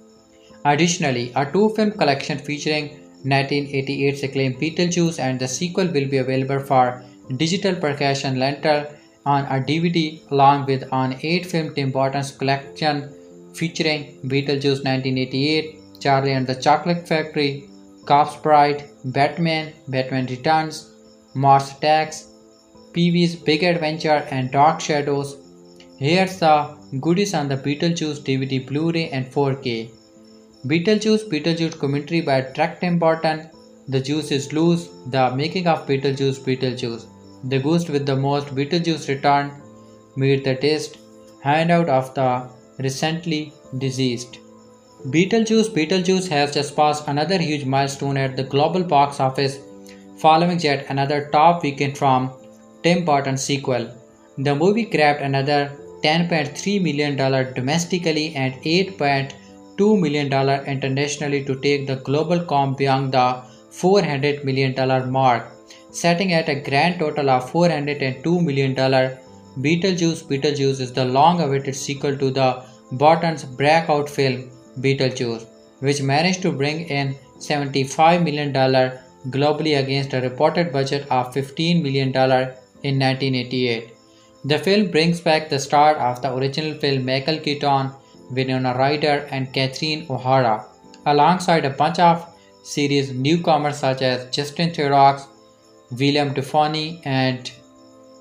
Additionally, a two-film collection featuring 1988's acclaimed Beetlejuice and the sequel will be available for digital purchase and rental on a DVD, along with an 8-film Tim Burton's collection featuring Beetlejuice 1988, Charlie and the Chocolate Factory, Corpse Bride, Batman Returns, Mars Attacks, Pee-wee's Big Adventure and Dark Shadows. Here's the goodies on the Beetlejuice DVD, Blu-ray and 4K. Beetlejuice commentary by Tim Burton. The Juice is Loose, the making of Beetlejuice. The Ghost with the Most, Beetlejuice Return, Meet the Taste, handout of the recently deceased. Beetlejuice has just passed another huge milestone at the global box office, following yet another top weekend from Tim Burton's sequel. The movie grabbed another $10.3 million domestically and $8.2 million internationally to take the global comp beyond the $400 million mark, setting at a grand total of $402 million. Beetlejuice is the long-awaited sequel to the Burton's breakout film Beetlejuice, which managed to bring in $75 million globally against a reported budget of $15 million in 1988. The film brings back the star of the original film Michael Keaton, Winona Ryder, and Catherine O'Hara, alongside a bunch of series newcomers such as Justin Theroux, William Dafoe, and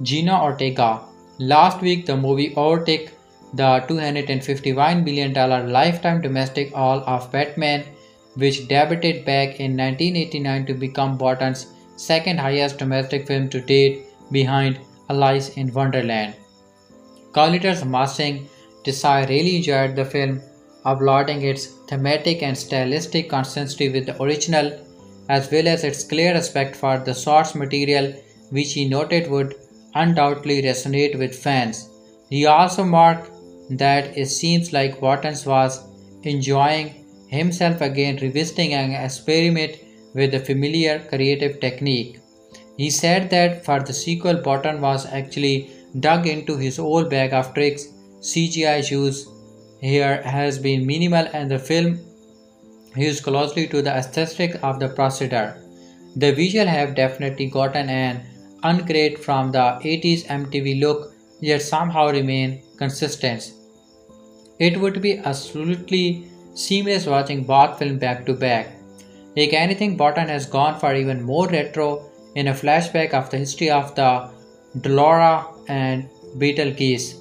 Jenna Ortega. Last week, the movie overtook the $251 million lifetime domestic haul of Batman, which debuted back in 1989 to become Burton's second highest domestic film to date, behind Alice in Wonderland. Collider's amassing Desai really enjoyed the film, applauding its thematic and stylistic consistency with the original, as well as its clear respect for the source material, which he noted would undoubtedly resonate with fans. He also marked that it seems like Burton was enjoying himself again, revisiting an experiment with a familiar creative technique. He said that for the sequel, Burton was actually dug into his old bag of tricks. CGI use here has been minimal and the film used closely to the aesthetic of the procedure. The visuals have definitely gotten an upgrade from the 80s MTV look, yet somehow remain consistent. It would be absolutely seamless watching both films back to back. Like anything, Burton has gone for even more retro in a flashback of the history of the Dolora and Beetlejuice.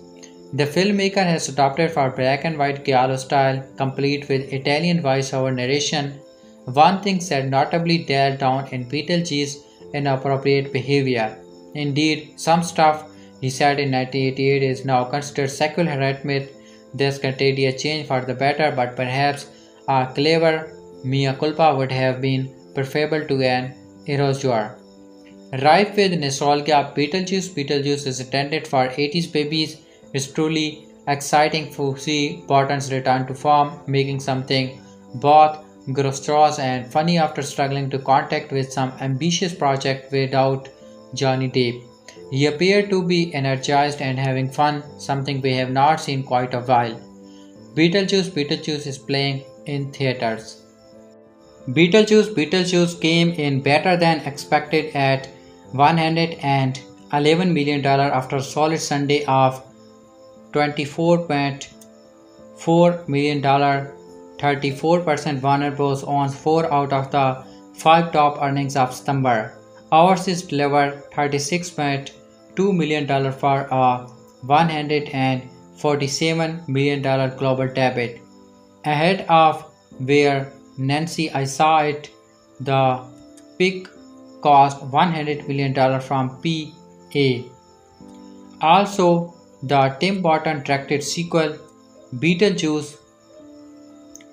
The filmmaker has adopted for black and white giallo style, complete with Italian voiceover narration. One thing said notably dialed down in Beetlejuice inappropriate behavior. Indeed, some stuff he said in 1988 is now considered sexual harassment. This contained a change for the better, but perhaps a clever mea culpa would have been preferable to an erasure. Rife with nostalgia, Beetlejuice is intended for 80s babies. It's truly exciting to see Burton's return to form, making something both grotesque and funny after struggling to contact with some ambitious project without Johnny Depp. He appeared to be energized and having fun, something we have not seen quite a while. Beetlejuice is playing in theaters. Beetlejuice came in better than expected at $111 million after a solid Sunday of $24.4 million. 34% Warner Bros. Owns 4 out of the 5 top earnings of September. Ours is delivered $36.2 million for a $147 million global debut. Ahead of where Nancy I Saw It, the pick cost $100 million from PA. Also, the Tim Burton directed sequel Beetlejuice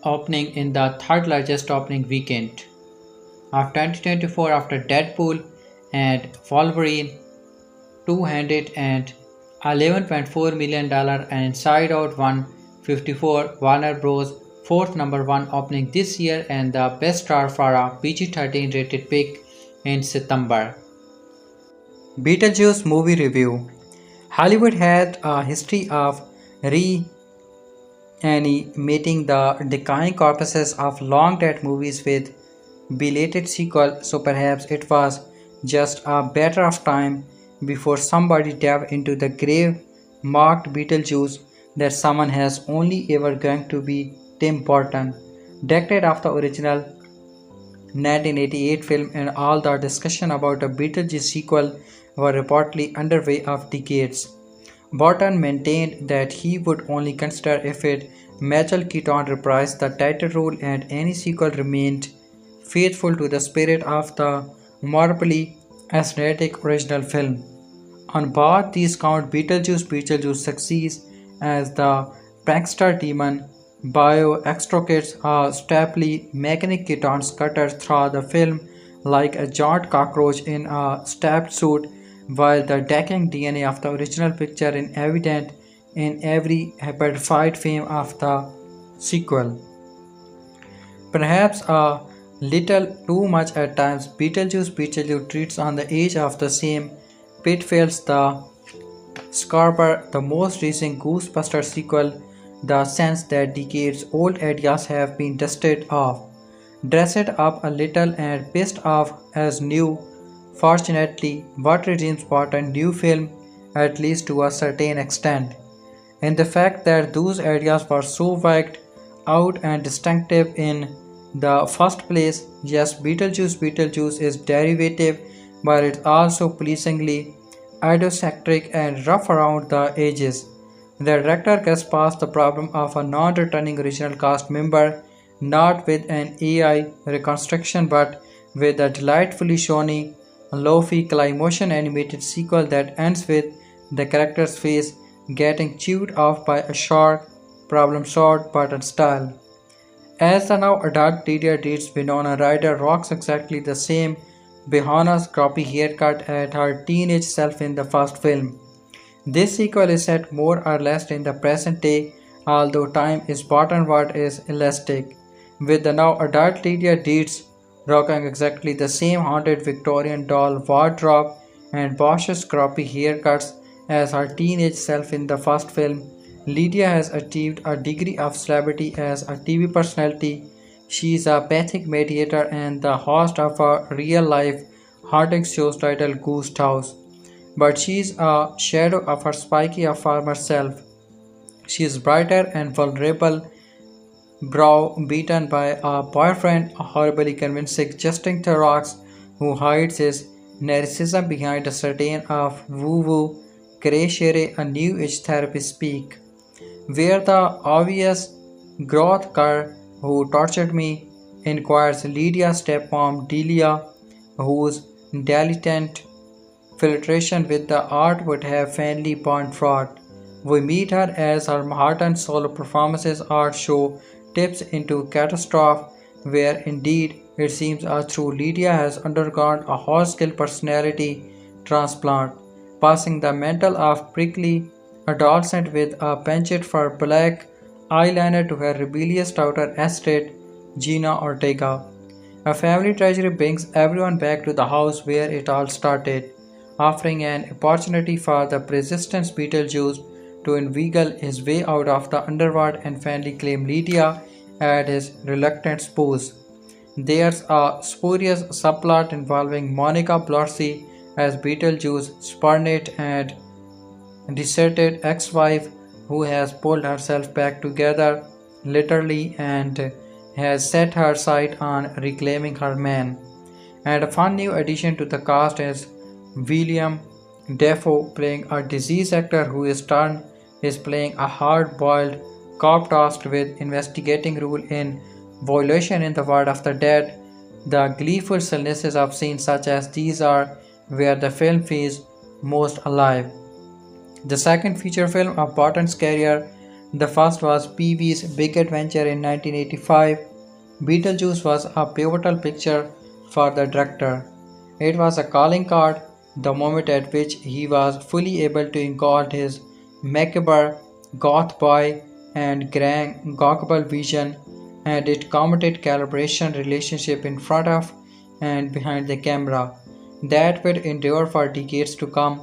opening in the third largest opening weekend of 2024 after Deadpool and Wolverine, $211.4 million, and Inside Out 154, Warner Bros. Fourth number 1 opening this year and the best star for a PG-13 rated pick in September. Beetlejuice movie review. Hollywood had a history of reanimating the decaying corpuses of long-dead movies with belated sequel, so perhaps it was just a matter of time before somebody delved into the grave marked Beetlejuice that someone has only ever going to be Tim Burton, decade of the original 1988 film, and all the discussion about a Beetlejuice sequel were reportedly underway of decades. Burton maintained that he would only consider if it Michael Keaton reprised the title role and any sequel remained faithful to the spirit of the morbidly aesthetic original film. On both these counts, Beetlejuice succeeds as the prankster demon bio extricates a staply mechanic Keaton scutters through the film like a giant cockroach in a stabbed suit, while the decaying DNA of the original picture is evident in every hypertrophied frame of the sequel. Perhaps a little too much at times, Beetlejuice treats on the edge of the same pitfalls the Scarper, the most recent Ghostbusters sequel, the sense that decades-old ideas have been dusted off, dressed up a little and pissed off as new. Fortunately, what redeems what a new film, at least to a certain extent, in the fact that those ideas were so worked out and distinctive in the first place. Yes, Beetlejuice is derivative, but it's also pleasingly idiosyncratic and rough around the edges. The director gets past the problem of a non-returning original cast member, not with an AI reconstruction but with a delightfully shiny, low-fi clay-motion animated sequel that ends with the character's face getting chewed off by a shark, problem solved but in style. As the now adult Lydia Deetz, Winona Ryder rocks exactly the same Behana's croppy haircut as her teenage self in the first film. This sequel is set more or less in the present day, although time is bottom what is elastic, with the now adult Lydia Deetz rocking exactly the same haunted Victorian doll wardrobe and Bosch's croppy haircuts as her teenage self in the first film. Lydia has achieved a degree of celebrity as a TV personality. She is a Pathic mediator and the host of a real-life haunting show titled Ghost House. But she is a shadow of her spiky former self. She is brighter and vulnerable, brow-beaten by a boyfriend, a horribly convincing Justin Theroux who hides his narcissism behind a certain of woo-woo, cliche, a new age therapy speak, where the obvious growth girl who tortured me inquires Lydia's stepmom Delia, whose dilettante filtration with the art would have finally borne fraud. We meet her as her heart and soul performances art show tips into catastrophe, where indeed it seems as though Lydia has undergone a whole-scale personality transplant, passing the mantle of prickly adolescent with a penchant for black eyeliner to her rebellious daughter Astrid, Jenna Ortega. A family tragedy brings everyone back to the house where it all started, offering an opportunity for the persistent Beetlejuice to inveigle his way out of the underworld and finally claim Lydia at his reluctant spouse. There's a spurious subplot involving Monica Blorcy as Beetlejuice's spurned and deserted ex-wife who has pulled herself back together literally and has set her sight on reclaiming her man. And a fun new addition to the cast is William Dafoe playing a disease actor who is playing a hard-boiled cop tasked with investigating rule in violation in the world of the dead. The gleeful silhouettes of scenes such as these are where the film feels most alive. The second feature film of Burton's career, the first was Pee-wee's Big Adventure in 1985. Beetlejuice was a pivotal picture for the director. It was a calling card, the moment at which he was fully able to encode his macabre, goth boy and grand goggle vision, and it committed calibration relationship in front of and behind the camera that would endure for decades to come.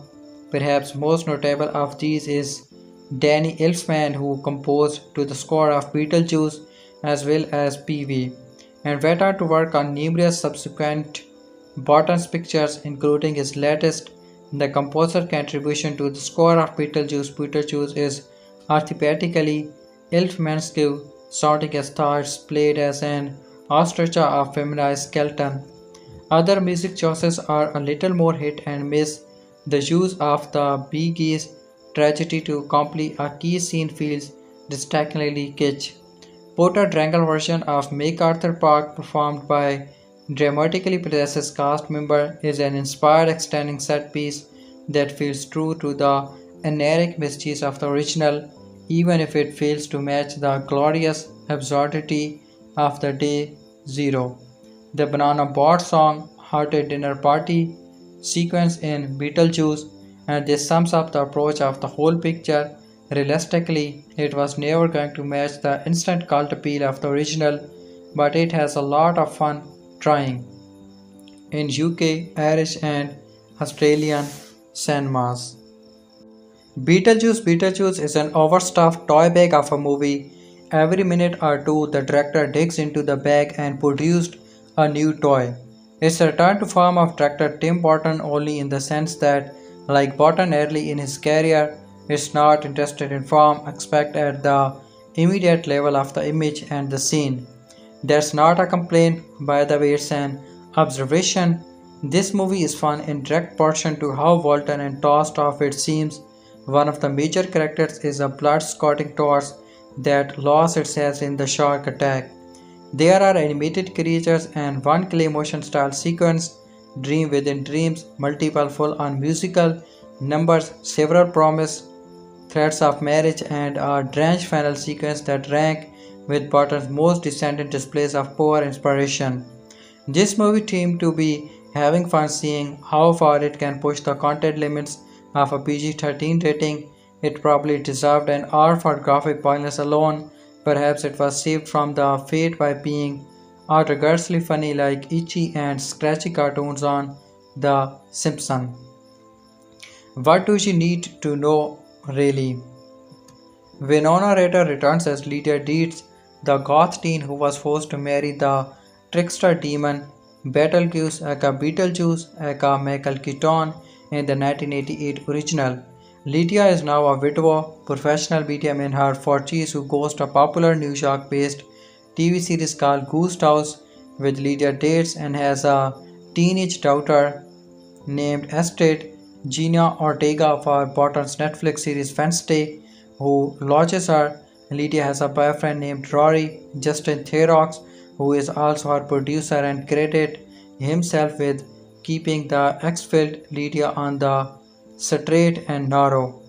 Perhaps most notable of these is Danny Elfman, who composed to the score of Beetlejuice as well as Pee-wee, and went on to work on numerous subsequent Burton's pictures, including his latest. The composer's contribution to the score of Beetlejuice is archetypically Elfmanesque, sounding as thoughts played as an orchestra of feminized skeleton. Other music choices are a little more hit and miss. The use of the Bee Gees tragedy to accompany a key scene feels distinctly kitsch. Porter Drangle version of MacArthur Park performed by dramatically possessed cast member is an inspired extending set piece that feels true to the aneric mysteries of the original, even if it fails to match the glorious absurdity of the day zero. The Banana Boat song Hearted Dinner Party sequence in Beetlejuice, and this sums up the approach of the whole picture. Realistically, it was never going to match the instant cult appeal of the original, but it has a lot of fun trying. In UK, Irish and Australian cinemas. Beetlejuice Beetlejuice is an overstuffed toy bag of a movie. Every minute or two, the director digs into the bag and produced a new toy. It's a return to form of director Tim Burton only in the sense that, like Burton early in his career, it's not interested in form aspect at the immediate level of the image and the scene. That's not a complaint, by the way, it's an observation. This movie is fun in direct proportion to how Walton and tossed off it seems. One of the major characters is a blood-spotting torch that lost its head in the shark attack. There are animated creatures and one clay motion style sequence, Dream Within Dreams, multiple full-on musical numbers, several promise threats of marriage, and a drenched final sequence that rank with Burton's most decent displays of power inspiration. This movie seemed to be having fun seeing how far it can push the content limits of a PG-13 rating. It probably deserved an R for graphic violence alone. Perhaps it was saved from the fate by being outrageously funny like itchy and scratchy cartoons on The Simpsons. What do you need to know really? Winona Ryder returns as Lydia Deetz, the goth teen who was forced to marry the trickster demon Beetlejuice aka Michael Keaton in the 1988 original. Lydia is now a widow, professional medium in her 40s who hosts a popular New York-based TV series called Ghost House with Lydia Deetz and has a teenage daughter named Astrid. Jenna Ortega for Burton's Netflix series Wednesday, who lodges her. Lydia has a boyfriend named Rory, Justin Theroux, who is also her producer and credited himself with keeping the ex-filled Lydia on the straight and narrow.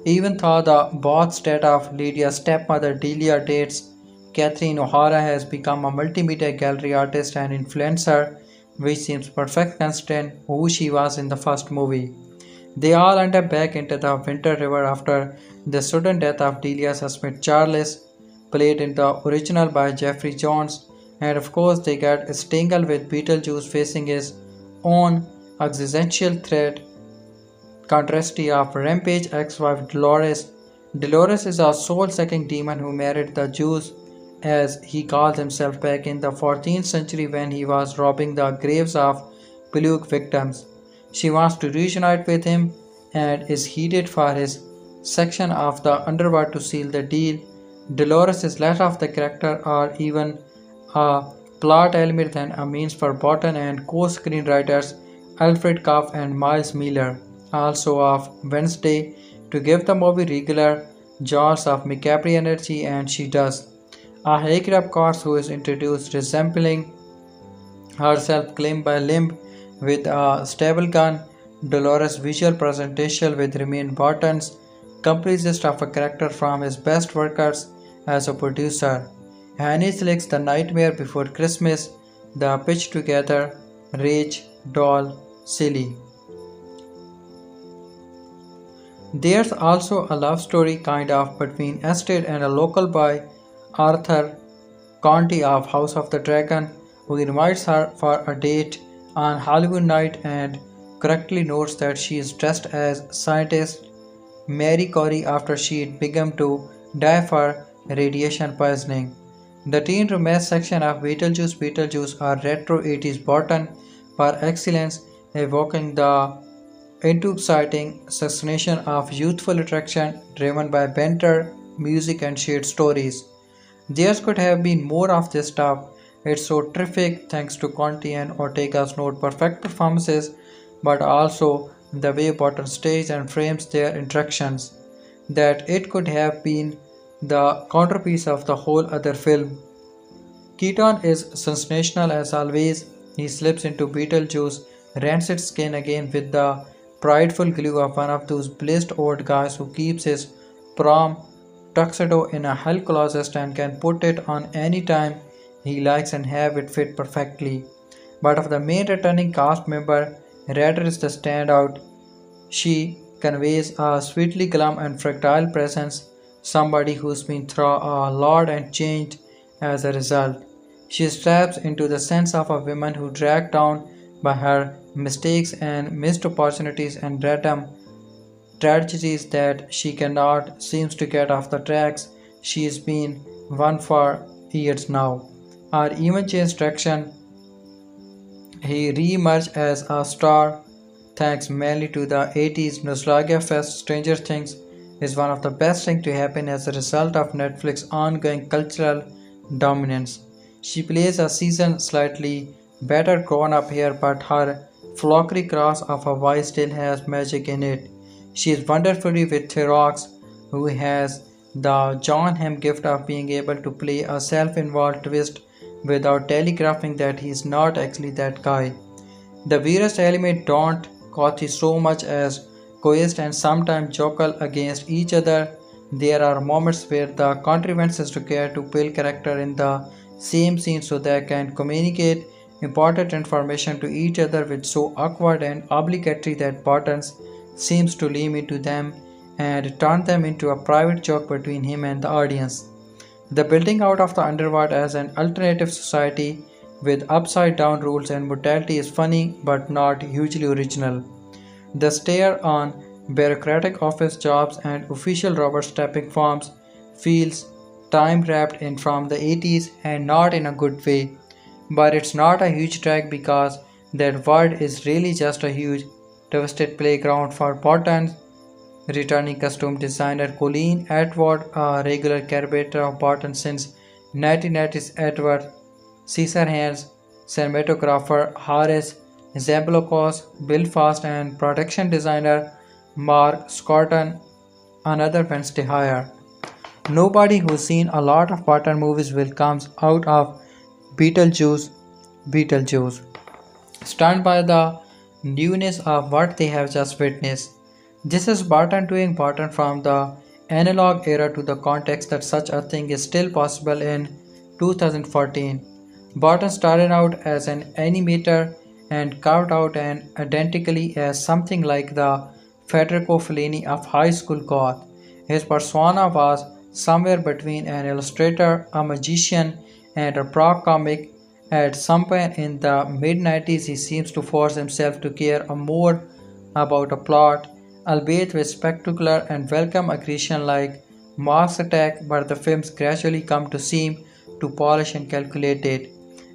Even though the both state of Lydia's stepmother Delia Deetz, Catherine O'Hara has become a multimedia gallery artist and influencer, which seems perfect considering who she was in the first movie. They all end up back into the Winter River after the sudden death of Delia's husband Charles, played in the original by Jeffrey Jones, and of course they get tangled with Beetlejuice facing his own existential threat. Contrasty of Rampage ex-wife Dolores. Dolores is a soul-sucking demon who married the Jews, as he calls himself, back in the 14th century when he was robbing the graves of plague victims. She wants to reunite with him and is headed for his section of the underworld to seal the deal. Dolores is less of the character or even a plot element than a means for Burton and co-screenwriters Alfred Kauf and Miles Miller, also of Wednesday, to give the movie regular jolts of macabre energy, and she does. A hacked-up corpse who is introduced resembling herself limb by limb with a stable gun. Dolores' visual presentation will remain Burton's completest of a character from his best workers as a producer. Annie Slick's The Nightmare Before Christmas, the pitch together, Rage, Doll, Silly. There's also a love story kind of between Astrid and a local boy, Arthur Conti of House of the Dragon, who invites her for a date on Halloween night and correctly notes that she is dressed as scientist Mary Corey after she had begun to die for radiation poisoning. The teen romance section of Beetlejuice are retro 80s Burton par excellence, evoking the exciting assassination of youthful attraction driven by banter, music, and shared stories. There could have been more of this stuff. It's so terrific thanks to Conti and Ortega's not perfect performances, but also the way Burton stages and frames their interactions, that it could have been the counterpiece of the whole other film. Keaton is sensational as always. He slips into Beetlejuice, rancid skin again with the prideful glue of one of those blessed old guys who keeps his prom tuxedo in a hell closet and can put it on any time he likes and have it fit perfectly. But of the main returning cast member, Ryder is the standout. She conveys a sweetly glum and fragile presence, somebody who's been through a lot and changed as a result. She steps into the sense of a woman who dragged down by her mistakes and missed opportunities and random
tragedies that she cannot seems to get off the tracks she's been one for years now, or even changed direction. He re-emerged as a star thanks mainly to the 80s nostalgia fest. Stranger Things is one of the best things to happen as a result of Netflix's ongoing cultural dominance. She plays a season slightly better grown up here, but her flowery cross of a voice still has magic in it. She is wonderfully with Therox, who has the John Hamm gift of being able to play a self-involved twist without telegraphing that he is not actually that guy. The weirdest element don't copy so much as coexist and sometimes jokel against each other. There are moments where the contrivance is required to build character in the same scene so they can communicate important information to each other with so awkward and obligatory that Buttons seems to lean into them and turn them into a private joke between him and the audience. The building out of the underworld as an alternative society with upside down rules and mortality is funny but not hugely original. The stare on bureaucratic office jobs and official rubber stamping forms feels time wrapped in from the 80s and not in a good way. But it's not a huge drag because that world is really just a huge twisted playground for Buttons. Returning costume designer Colleen Atwood, a regular character of Burton since 1990s, Edward Scissorhands, cinematographer Horace Zablokos, Belfast, and production designer Mark Scotton, another Wednesday hire. Nobody who's seen a lot of Burton movies will come out of Beetlejuice Beetlejuice, stunned by the newness of what they have just witnessed. This is Burton doing Burton from the analog era to the context that such a thing is still possible in 2014. Burton started out as an animator and carved out and identically as something like the Federico Fellini of high school goth. His persona was somewhere between an illustrator, a magician, and a prop comic. At some point in the mid-90s, he seems to force himself to care more about a plot, albeit with spectacular and welcome aggression like Mars Attack, but the films gradually come to seem too polished and calculated.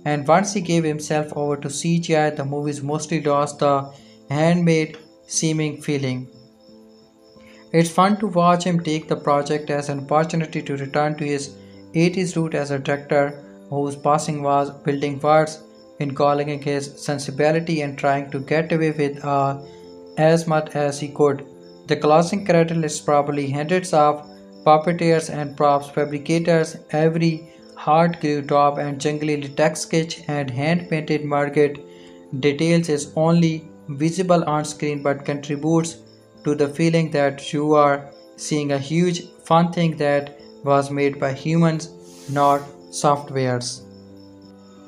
And once he gave himself over to CGI, the movies mostly lost the handmade seeming feeling. It's fun to watch him take the project as an opportunity to return to his 80s root as a director whose passing was building words in calling his sensibility and trying to get away with as much as he could. The closing credit is probably hundreds of puppeteers and props fabricators, every hard glue job and jungly latex sketch and hand-painted market details is only visible on screen but contributes to the feeling that you are seeing a huge fun thing that was made by humans, not softwares.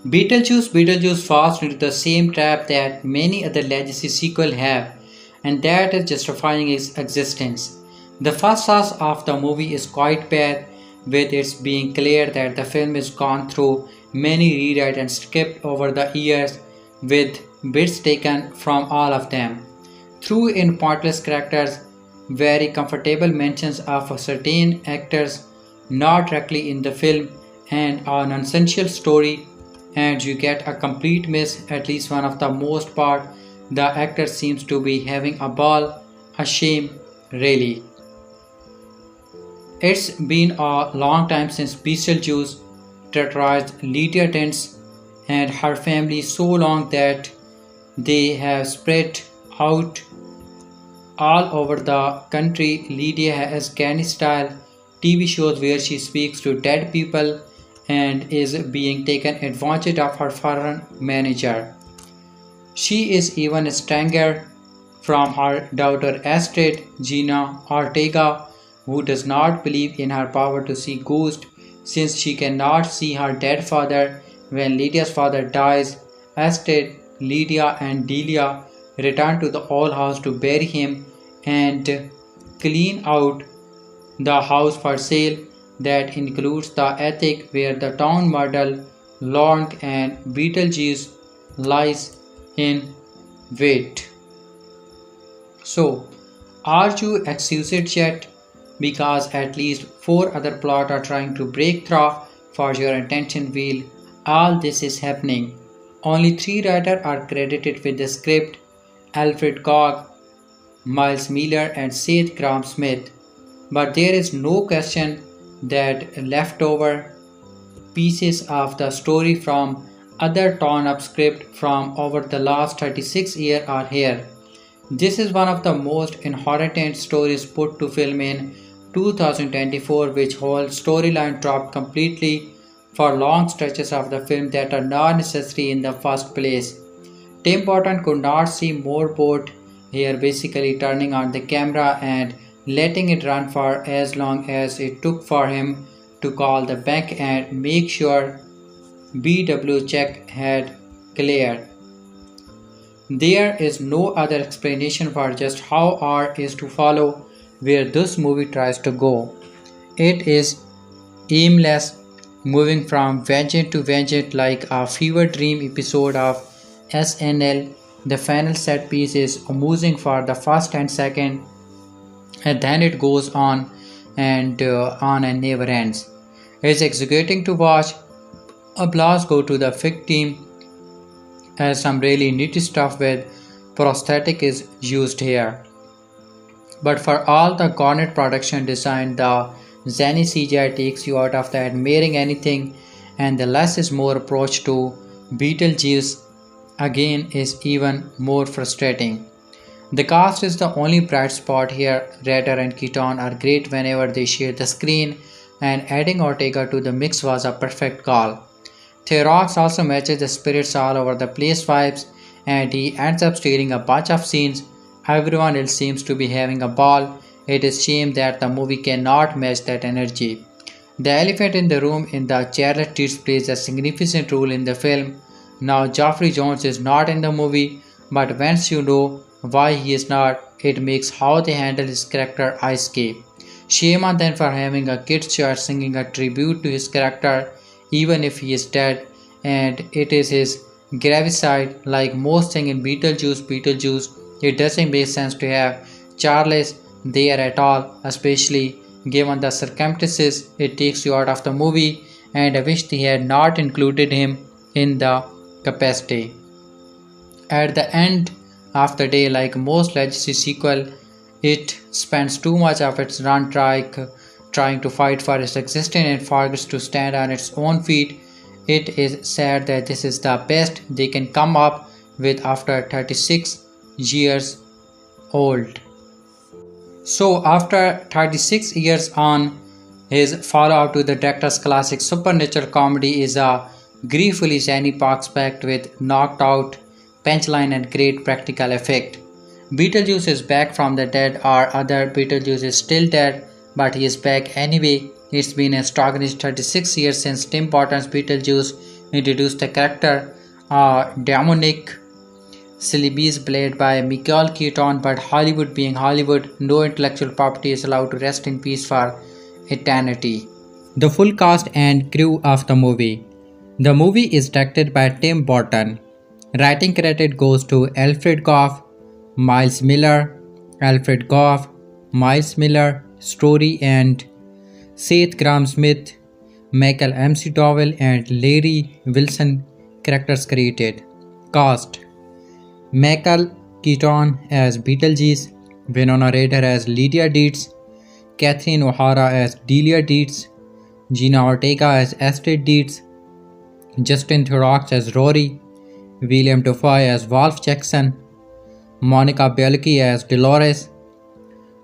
Beetlejuice Beetlejuice falls into the same trap that many other legacy sequels have, and that is justifying its existence. The first half of the movie is quite bad, with it being clear that the film has gone through many rewrites and skipped over the years, with bits taken from all of them. Through in pointless characters, very comfortable mentions of certain actors not directly in the film, and an essential story, and you get a complete miss at least one of the most part. The actor seems to be having a ball, a shame, really. It's been a long time since Beetlejuice terrorized Lydia Deetz and her family so long that they have spread out all over the country. Lydia has canny style TV shows where she speaks to dead people and is being taken advantage of her foreign manager. She is even stranger from her daughter Astrid, Jenna Ortega, who does not believe in her power to see ghosts since she cannot see her dead father. When Lydia's father dies, Astrid, Lydia and Delia return to the old house to bury him and clean out the house for sale. That includes the attic where the town model Long and Beetlejuice lies in wait. So, Are you exhausted yet? Because at least 4 other plots are trying to break through for your attention while all this is happening. Only 3 writers are credited with the script: Alfred Gogg, Miles Miller, and Seth Graham Smith. But there is no question that leftover pieces of the story from other torn up script from over the last 36 years are here. This is one of the most inherent stories put to film in 2024, which whole storyline dropped completely for long stretches of the film that are not necessary in the first place. Tim Burton could not seem more bored here, basically turning on the camera and letting it run for as long as it took for him to call the bank and make sure BW check had cleared. There is no other explanation for just how art is to follow where this movie tries to go. It is aimless, moving from vengeance to vengeance like a fever dream episode of SNL. The final set piece is amusing for the first and second, and then it goes on and never ends. It's executing to watch. Applause go to the FIC team as some really neat stuff with prosthetic is used here. But for all the garnet production design, the zany CGI takes you out of the admiring anything, and the less is more approach to Beetlejuice again is even more frustrating. The cast is the only bright spot here. Ryder and Keaton are great whenever they share the screen, and adding Ortega to the mix was a perfect call. Therox also matches the spirits all over the place vibes, and he ends up stealing a bunch of scenes. Everyone else seems to be having a ball. It is shame that the movie cannot match that energy. The elephant in the room in the Charlotte Deetz plays a significant role in the film. Now Geoffrey Jones is not in the movie, but once you know why he is not, it makes how they handle his character ice skate. Shame on them for having a kid's church singing a tribute to his character even if he is dead, and it is his graveside. Like most things in Beetlejuice, it doesn't make sense to have Charles there at all, especially given the circumstances. It takes you out of the movie, and I wish they had not included him in the capacity. At the end of the day, like most legacy sequel, it spends too much of its run trying to fight for its existence and forgets to stand on its own feet. It is sad that this is the best they can come up with after 36 years old. So after 36 years on, his follow-up to the director's classic supernatural comedy is a gleefully zany box packed with knocked out punchline and great practical effect. Beetlejuice is back from the dead, or other Beetlejuice is still dead, but he is back anyway. It's been a astonishing 36 years since Tim Burton's Beetlejuice introduced the character, a demonic Celebees played by Michael Keaton, but Hollywood being Hollywood, no intellectual property is allowed to rest in peace for eternity. The full cast and crew of the movie. The movie is directed by Tim Burton. Writing credit goes to Alfred Goff, Miles Miller, Alfred Goff, Miles Miller, Story and Seth Graham Smith, Michael MC Dowell and Larry Wilson. Characters created. Cast: Michael Keaton as Beetlejuice, Winona Ryder as Lydia Deetz, Catherine O'Hara as Delia Deetz, Jenna Ortega as Astrid Deetz, Justin Theroux as Rory, William Dafoe as Wolf Jackson, Monica Bellucci as Dolores,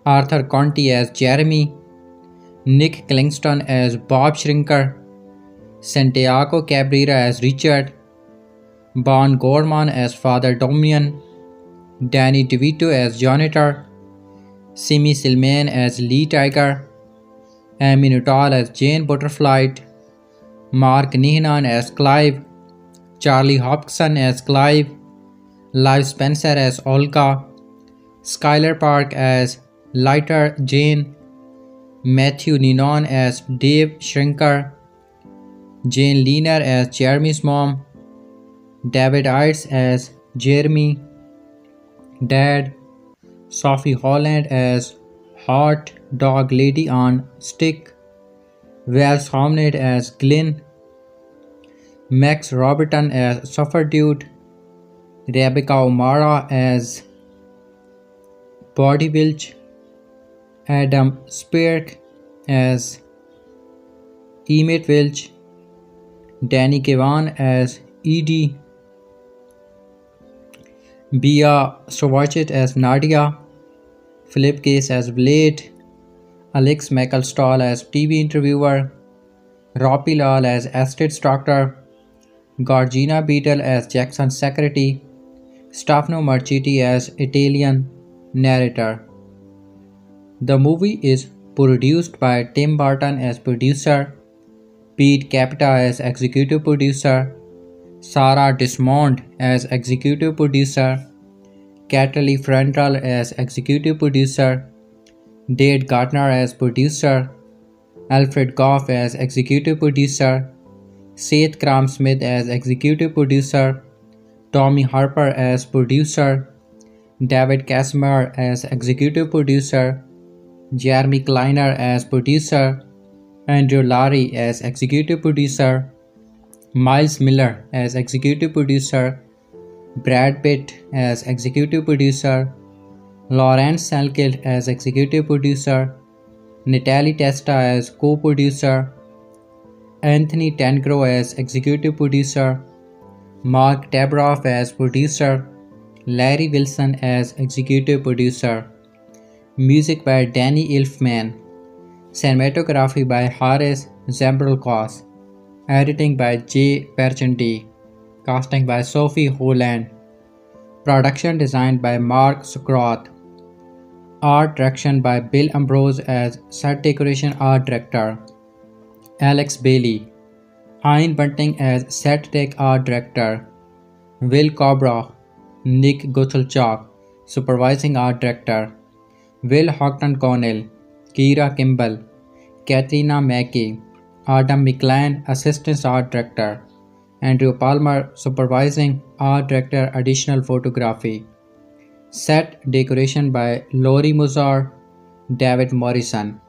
Arthur Conti as Jeremy, Nick Kingston as Bob Shrinker, Santiago Cabrera as Richard, Bon Gorman as Father Dominion, Danny DeVito as Janitor, Simi Silman as Lee Tiger, Amy Nuttall as Jane Butterfly, Mark Nihanan as Clive, Charlie Hopkinson as Clive, Liv Spencer as Olga, Skylar Park as Lighter Jane, Matthew Ninon as Dave Shrinker, Jane Lehner as Jeremy's mom, David Ites as Jeremy, Dad, Sophie Holland as Hot Dog Lady on Stick, Val Homnade as Glynn, Max Roberton as Suffer Dude, Rebecca O'Mara as Body Wilch, Adam Spirk as Emmett Wilch, Danny Kevan as Edie, Bia Stovacek as Nadia, Philip Case as Blade, Alex McElstall as TV interviewer, Robbie Lal as Astrid's doctor, Georgina Beadle as Jackson's secretary, Stefano Marchetti as Italian narrator. The movie is produced by Tim Burton as producer, Pete Capita as executive producer, Sarah Desmond as executive producer, Kately Frental as executive producer, Dade Gardner as producer, Alfred Goff as executive producer, Seth Cram-Smith as executive producer, Tommy Harper as producer, David Casimir as executive producer, Jeremy Kleiner as producer, Andrew Laurie as executive producer, Miles Miller as executive producer, Brad Pitt as executive producer, Lawrence Selkirk as executive producer, Natalie Testa as co-producer, Anthony Tangro as executive producer, Mark Tabroff as producer, Larry Wilson as executive producer. Music by Danny Elfman. Cinematography by Haris Zambrokos. Editing by Jay Perchendy. Casting by Sophie Holland. Production design by Mark Scroth. Art direction by Bill Ambrose as set decoration art director. Alex Bailey. Ian Bunting as set tech art director. Will Cobra. Nick Guthelchuk, supervising art director. Will Houghton Connell. Kira Kimball. Katrina Mackey. Adam McLean, assistant art director. Andrew Palmer, supervising art director, additional photography. Set decoration by Laurie Muzar, David Morrison.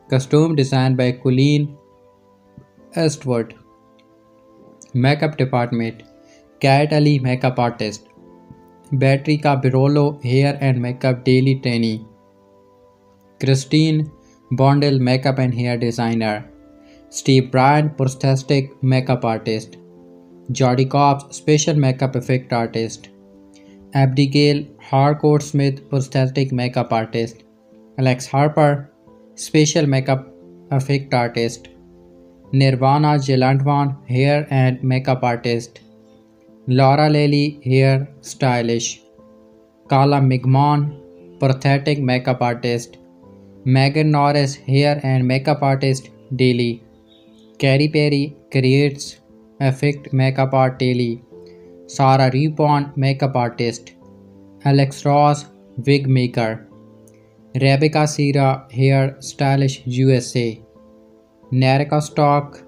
Costume design by Colleen Eastwood. Makeup department, Kat Ali, makeup artist. Beatrica Birolo, hair and makeup daily trainee. Christine Bondel, makeup and hair designer. Steve Bryant, prosthetic makeup artist. Jodie Cobbs, special makeup effect artist. Abigail Harcourt Smith, prosthetic makeup artist. Alex Harper, special makeup effect artist. Nirvana Jelandwan, hair and makeup artist. Laura Lely, hair stylish. Kala Migmon, prosthetic makeup artist. Megan Norris, hair and makeup artist, daily. Carrie Perry, creates effect makeup art daily. Sarah Ripon, makeup artist. Alex Ross, wig maker. Rebecca Sierra, hair stylish USA. Narika Stock,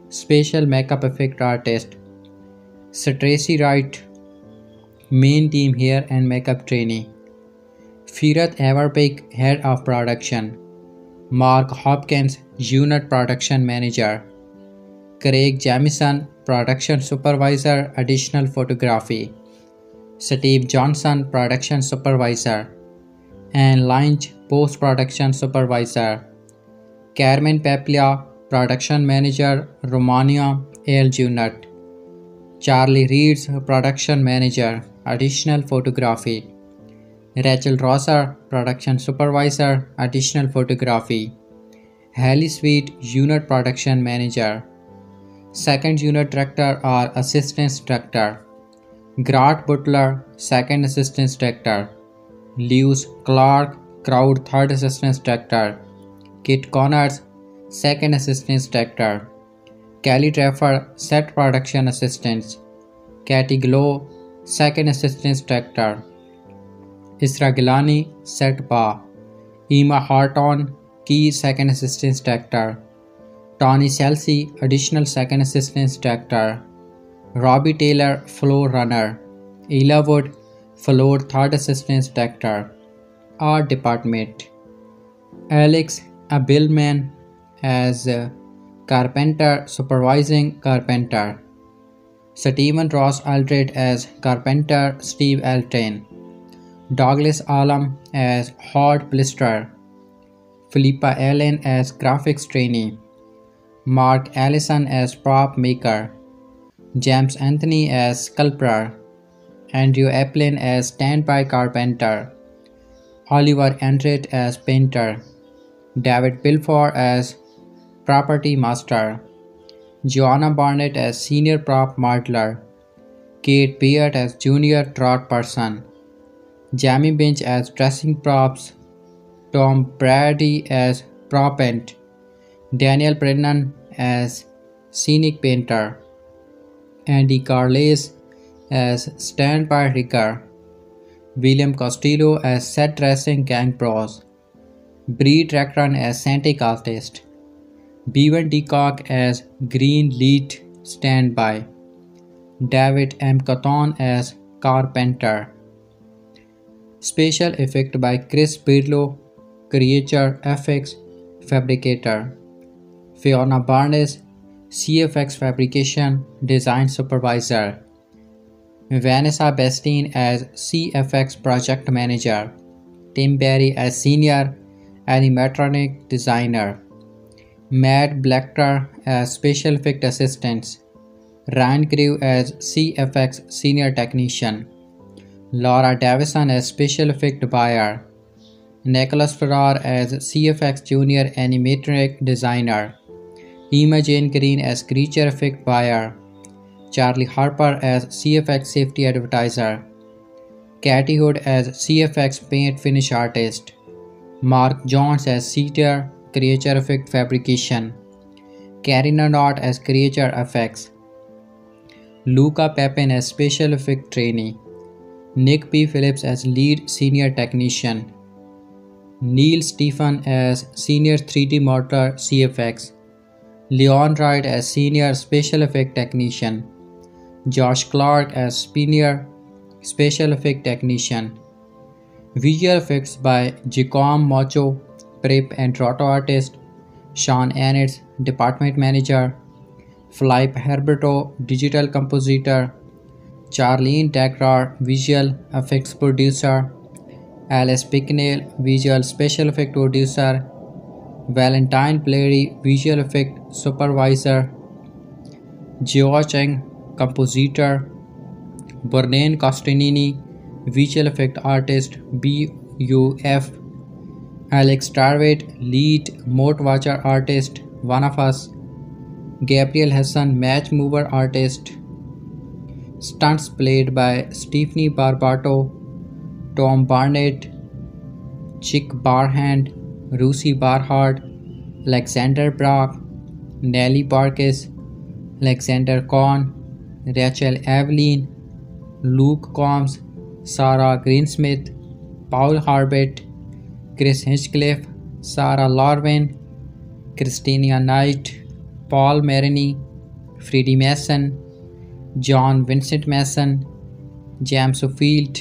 special makeup effect artist. Tracy Wright, main team hair and makeup trainee. Firat Everbeck, head of production. Mark Hopkins, unit production manager. Craig Jamison, production supervisor, additional photography. Steve Johnson, production supervisor. Anne Lynch, post-production supervisor. Carmen Paplia, production manager, Romania, L unit. Charlie Reeds, production manager, additional photography. Rachel Rosser, production supervisor, additional photography. Hallie Sweet, unit production manager. Second unit director or assistant director. Grant Butler, second assistant director. Lewis Clark, crowd third assistant director. Kit Connors, second assistant director. Kelly Trafford, set production assistant. Katie Glow, second assistant director. Isra Gilani, set bar. Emma Harton, key second assistant director. Tony Chelsea, additional second assistant director. Robbie Taylor, floor runner. Ella Wood, floor third assistant director. Art Department. Alex Abelman as Carpenter supervising Carpenter. Stephen Ross Aldred as Carpenter Steve Alten. Douglas Allam as Hot Blister. Philippa Allen as graphics trainee. Mark Allison as prop maker. James Anthony as sculptor. Andrew Applin as standby carpenter. Oliver Enright as painter. David Pilfor as property master. Joanna Barnett as senior prop modeler. Kate Beard as junior trot person. Jamie Binch as dressing props. Tom Brady as propent. Daniel Brennan as scenic painter. Andy Carles as standby rigger. William Costello as set dressing gang pros. Bree Trackron as Santic artist. Bevan Deacock as green lead standby. David M. Cotton as carpenter. Special effect by Chris Bigelow, creature FX fabricator. Fiona Barnes, CFX fabrication design supervisor. Vanessa Bastine as CFX project manager. Tim Berry as senior animatronic designer. Matt Blackter as special effect assistant. Ryan Grew as CFX senior technician. Laura Davison as special effect buyer. Nicholas Farrar as CFX junior animatronic designer. Emma Jane Green as creature effect buyer. Charlie Harper as CFX safety advertiser. Katie Hood as CFX paint finish artist. Mark Jones as seater creature effect fabrication. Karina Knott as creature effects. Luca Pepin as special effect trainee. Nick P. Phillips as lead senior technician. Neil Stephen as senior 3D motor CFX. Leon Wright as senior special effect technician. Josh Clark as senior special effect technician. Visual effects by Jacom Macho, prep and roto artist. Sean Annetts, department manager. Philippe Herberto, digital compositor. Charlene Dagrar, visual effects producer. Alice Picknell, visual special effect producer. Valentine Blairy, visual effect supervisor. Geo Cheng, compositor. Bernard Costantini, visual effect artist BUF. Alex Starwait, lead moat watcher artist One of Us. Gabriel Hassan, match mover artist. Stunts played by Stephanie Barbato, Tom Barnett, Chick Barhand, Lucy Barhart, Alexander Brock, Nellie Barkis, Alexander Korn, Rachel Evelyn, Luke Combs, Sarah Greensmith, Paul Harbett, Chris Hinchcliffe, Sarah Lorwin, Christina Knight, Paul Marini, Freddie Mason, John Vincent Mason, James O'Field,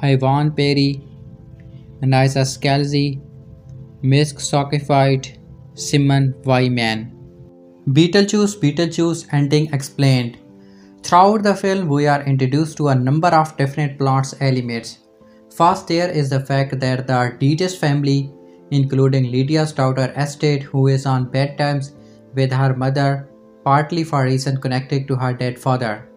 Ivan Perry, Anisa Scalzi, Misk Sockified, Simon Wyman. Beetlejuice Beetlejuice ending explained. Throughout the film, we are introduced to a number of different plot elements. First, there is the fact that the Deetz family, including Lydia's daughter Astrid, who is on bad terms with her mother, partly for reasons connected to her dead father,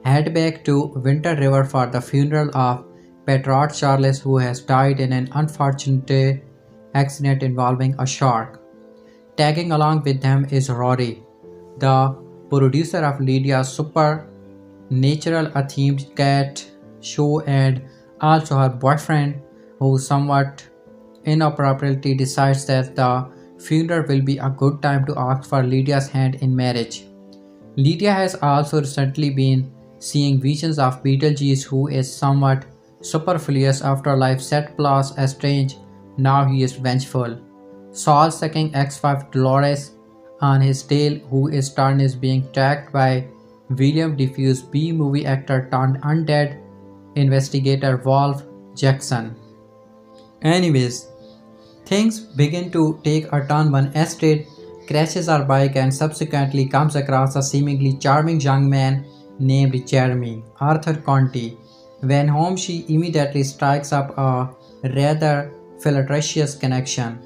head back to Winter River for the funeral of Petrarch Charles, who has died in an unfortunate accident involving a shark. Tagging along with them is Rory, the producer of Lydia's supernatural themed cat show, and also her boyfriend, who somewhat inappropriately decides that the funeral will be a good time to ask for Lydia's hand in marriage. Lydia has also recently been seeing visions of Beetlejuice, who is somewhat superfluous after life set plus estranged. Now he is vengeful. Saul sucking ex-wife Dolores on his tail, who is turn is being tracked by William Defoe's B-movie actor turned undead investigator Wolf Jackson. Anyways, things begin to take a turn when Astrid crashes her bike and subsequently comes across a seemingly charming young man named Jeremy Arthur Conti. When home, she immediately strikes up a rather flirtatious connection.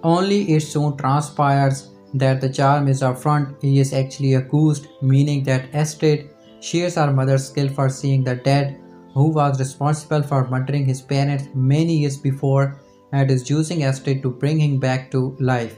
Only it soon transpires that the charm is a front, he is actually a ghost, meaning that Astrid shares her mother's skill for seeing the dead, who was responsible for murdering his parents many years before and is using Astrid to bring him back to life.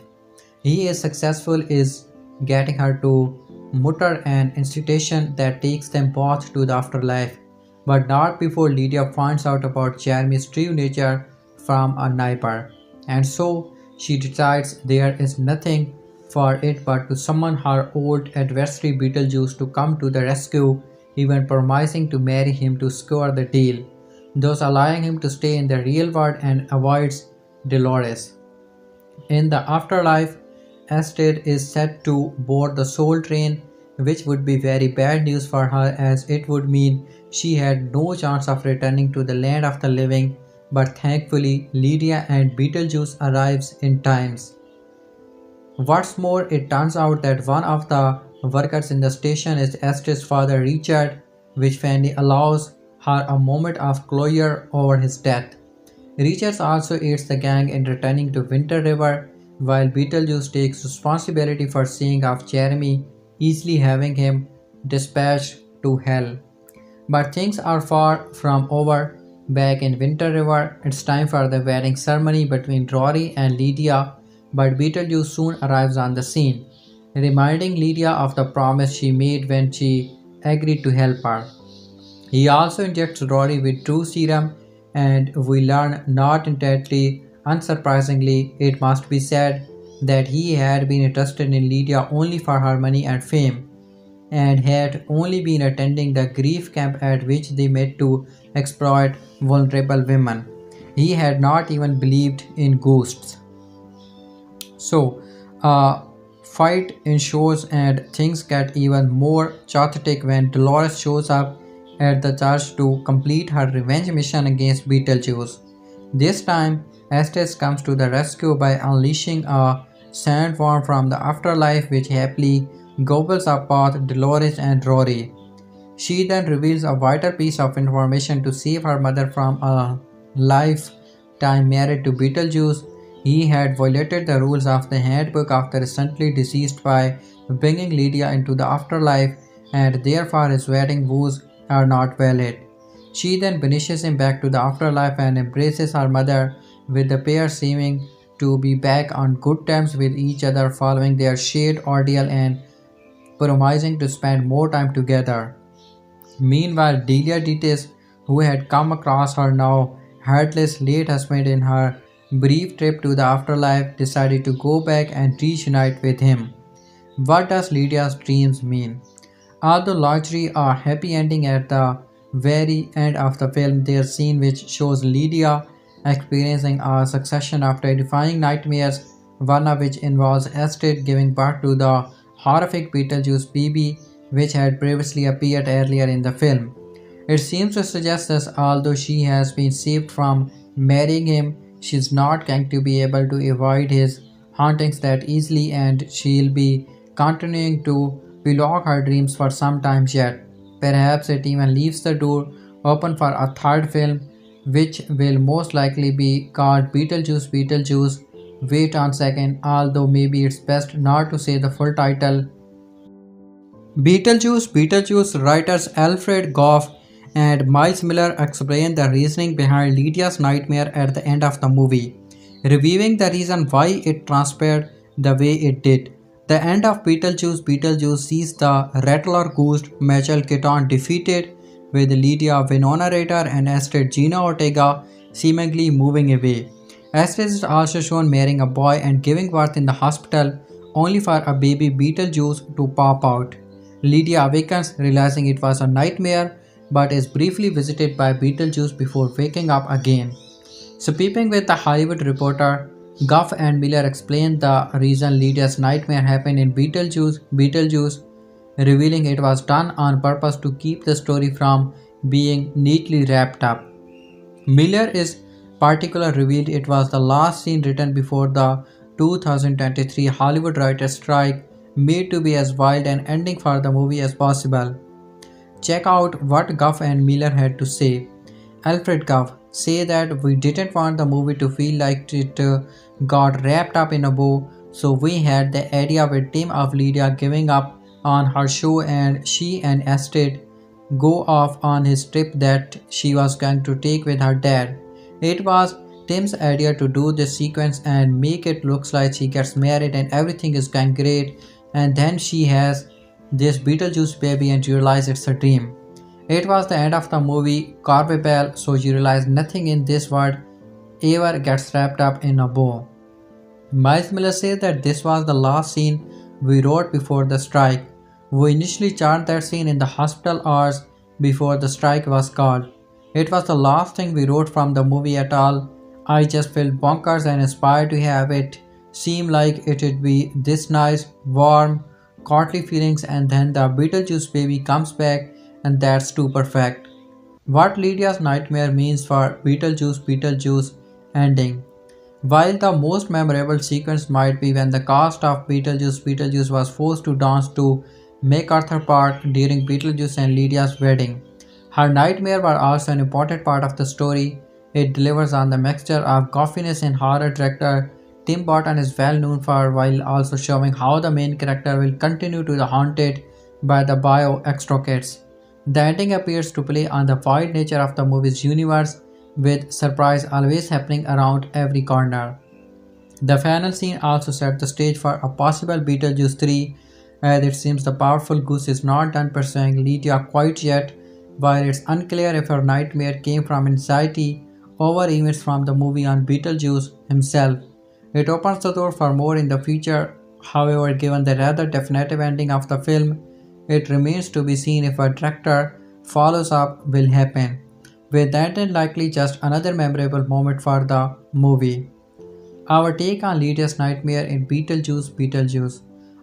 He is successful is getting her to mutter an institution that takes them both to the afterlife, but not before Lydia finds out about Jeremy's true nature from a neighbor. And so she decides there is nothing for it but to summon her old adversary Beetlejuice to come to the rescue, even promising to marry him to score the deal, thus allowing him to stay in the real world and avoids Dolores. In the afterlife, Astrid is set to board the soul train, which would be very bad news for her as it would mean she had no chance of returning to the land of the living, but thankfully Lydia and Beetlejuice arrives in times. What's more, it turns out that one of the workers in the station is Astrid's father Richard, which finally allows her a moment of closure over his death. Richards also aids the gang in returning to Winter River, while Beetlejuice takes responsibility for seeing off Jeremy, easily having him dispatched to hell. But things are far from over. Back in Winter River, it's time for the wedding ceremony between Rory and Lydia, but Beetlejuice soon arrives on the scene, reminding Lydia of the promise she made when she agreed to help her. He also injects Rory with true serum, and we learn not entirely unsurprisingly, it must be said, that he had been interested in Lydia only for her money and fame, and had only been attending the grief camp at which they met to exploit vulnerable women. He had not even believed in ghosts. So, a fight ensues and things get even more chaotic when Dolores shows up at the church to complete her revenge mission against Beetlejuice. This time, Astrid comes to the rescue by unleashing a sandworm from the afterlife which happily gobbles up both Dolores and Rory. She then reveals a vital piece of information to save her mother from a lifetime married to Beetlejuice. He had violated the rules of the handbook of the recently deceased by bringing Lydia into the afterlife, and therefore his wedding vows are not valid. She then banishes him back to the afterlife and embraces her mother, with the pair seeming to be back on good terms with each other following their shared ordeal and promising to spend more time together. Meanwhile, Deetz, who had come across her now heartless late husband in her brief trip to the afterlife, decided to go back and reunite with him. What does Lydia's dreams mean? Although largely a happy ending at the very end of the film, there's a scene which shows Lydia experiencing a succession of terrifying nightmares, one of which involves Astrid giving birth to the horrific Beetlejuice baby which had previously appeared earlier in the film. It seems to suggest that although she has been saved from marrying him, she's not going to be able to avoid his hauntings that easily, and she'll be continuing to belog her dreams for some time yet. Perhaps it even leaves the door open for a third film, which will most likely be called Beetlejuice Beetlejuice. Wait on second, although maybe it's best not to say the full title. Beetlejuice Beetlejuice writers Alfred Gough and Miles Miller explain the reasoning behind Lydia's nightmare at the end of the movie, reviewing the reason why it transpired the way it did. The end of Beetlejuice Beetlejuice sees the Rattler Ghost Michael Keaton defeated, with Lydia Winona Ryder and Astrid Jenna Ortega seemingly moving away. Astrid is also shown marrying a boy and giving birth in the hospital, only for a baby Beetlejuice to pop out. Lydia awakens, realizing it was a nightmare, but is briefly visited by Beetlejuice before waking up again. Speaking with the Hollywood Reporter, Gough and Miller explained the reason Lydia's nightmare happened in Beetlejuice, revealing it was done on purpose to keep the story from being neatly wrapped up. Miller is
particular revealed it was the last scene written before the 2023 Hollywood writers' strike, made to be as wild an ending for the movie as possible. Check out what Gough and Miller had to say. Alfred Gough say that we didn't want the movie to feel like it got wrapped up in a bow, so we had the idea with Tim of Lydia giving up on her show and she and Astrid go off on his trip that she was going to take with her dad. It was Tim's idea to do this sequence and make it looks like she gets married and everything is going great, and then she has this Beetlejuice baby and you realize it's a dream. It was the end of the movie Carve Bell, so you realize nothing in this world ever gets wrapped up in a bow. Miles Miller said that this was the last scene we wrote before the strike. We initially charted that scene in the hospital hours before the strike was called. It was the last thing we wrote from the movie at all. I just felt bonkers and inspired to have it seem like it would be this nice, warm, courtly feelings, and then the Beetlejuice baby comes back and that's too perfect. What Lydia's nightmare means for Beetlejuice ending. While the most memorable sequence might be when the cast of Beetlejuice was forced to dance to MacArthur Park during Beetlejuice and Lydia's wedding, her nightmare was also an important part of the story. It delivers on the mixture of goffiness and horror director Tim Burton is well known for, while also showing how the main character will continue to be haunted by the bio extricates. The ending appears to play on the wide nature of the movie's universe, with surprise always happening around every corner. The final scene also set the stage for a possible Beetlejuice 3, as it seems the powerful goose is not done pursuing Lydia quite yet, while it's unclear if her nightmare came from anxiety over events from the movie on Beetlejuice himself. It opens the door for more in the future. However, given the rather definitive ending of the film, it remains to be seen if a director follows up will happen, with that and likely just another memorable moment for the movie. Our take on Lydia's nightmare in Beetlejuice.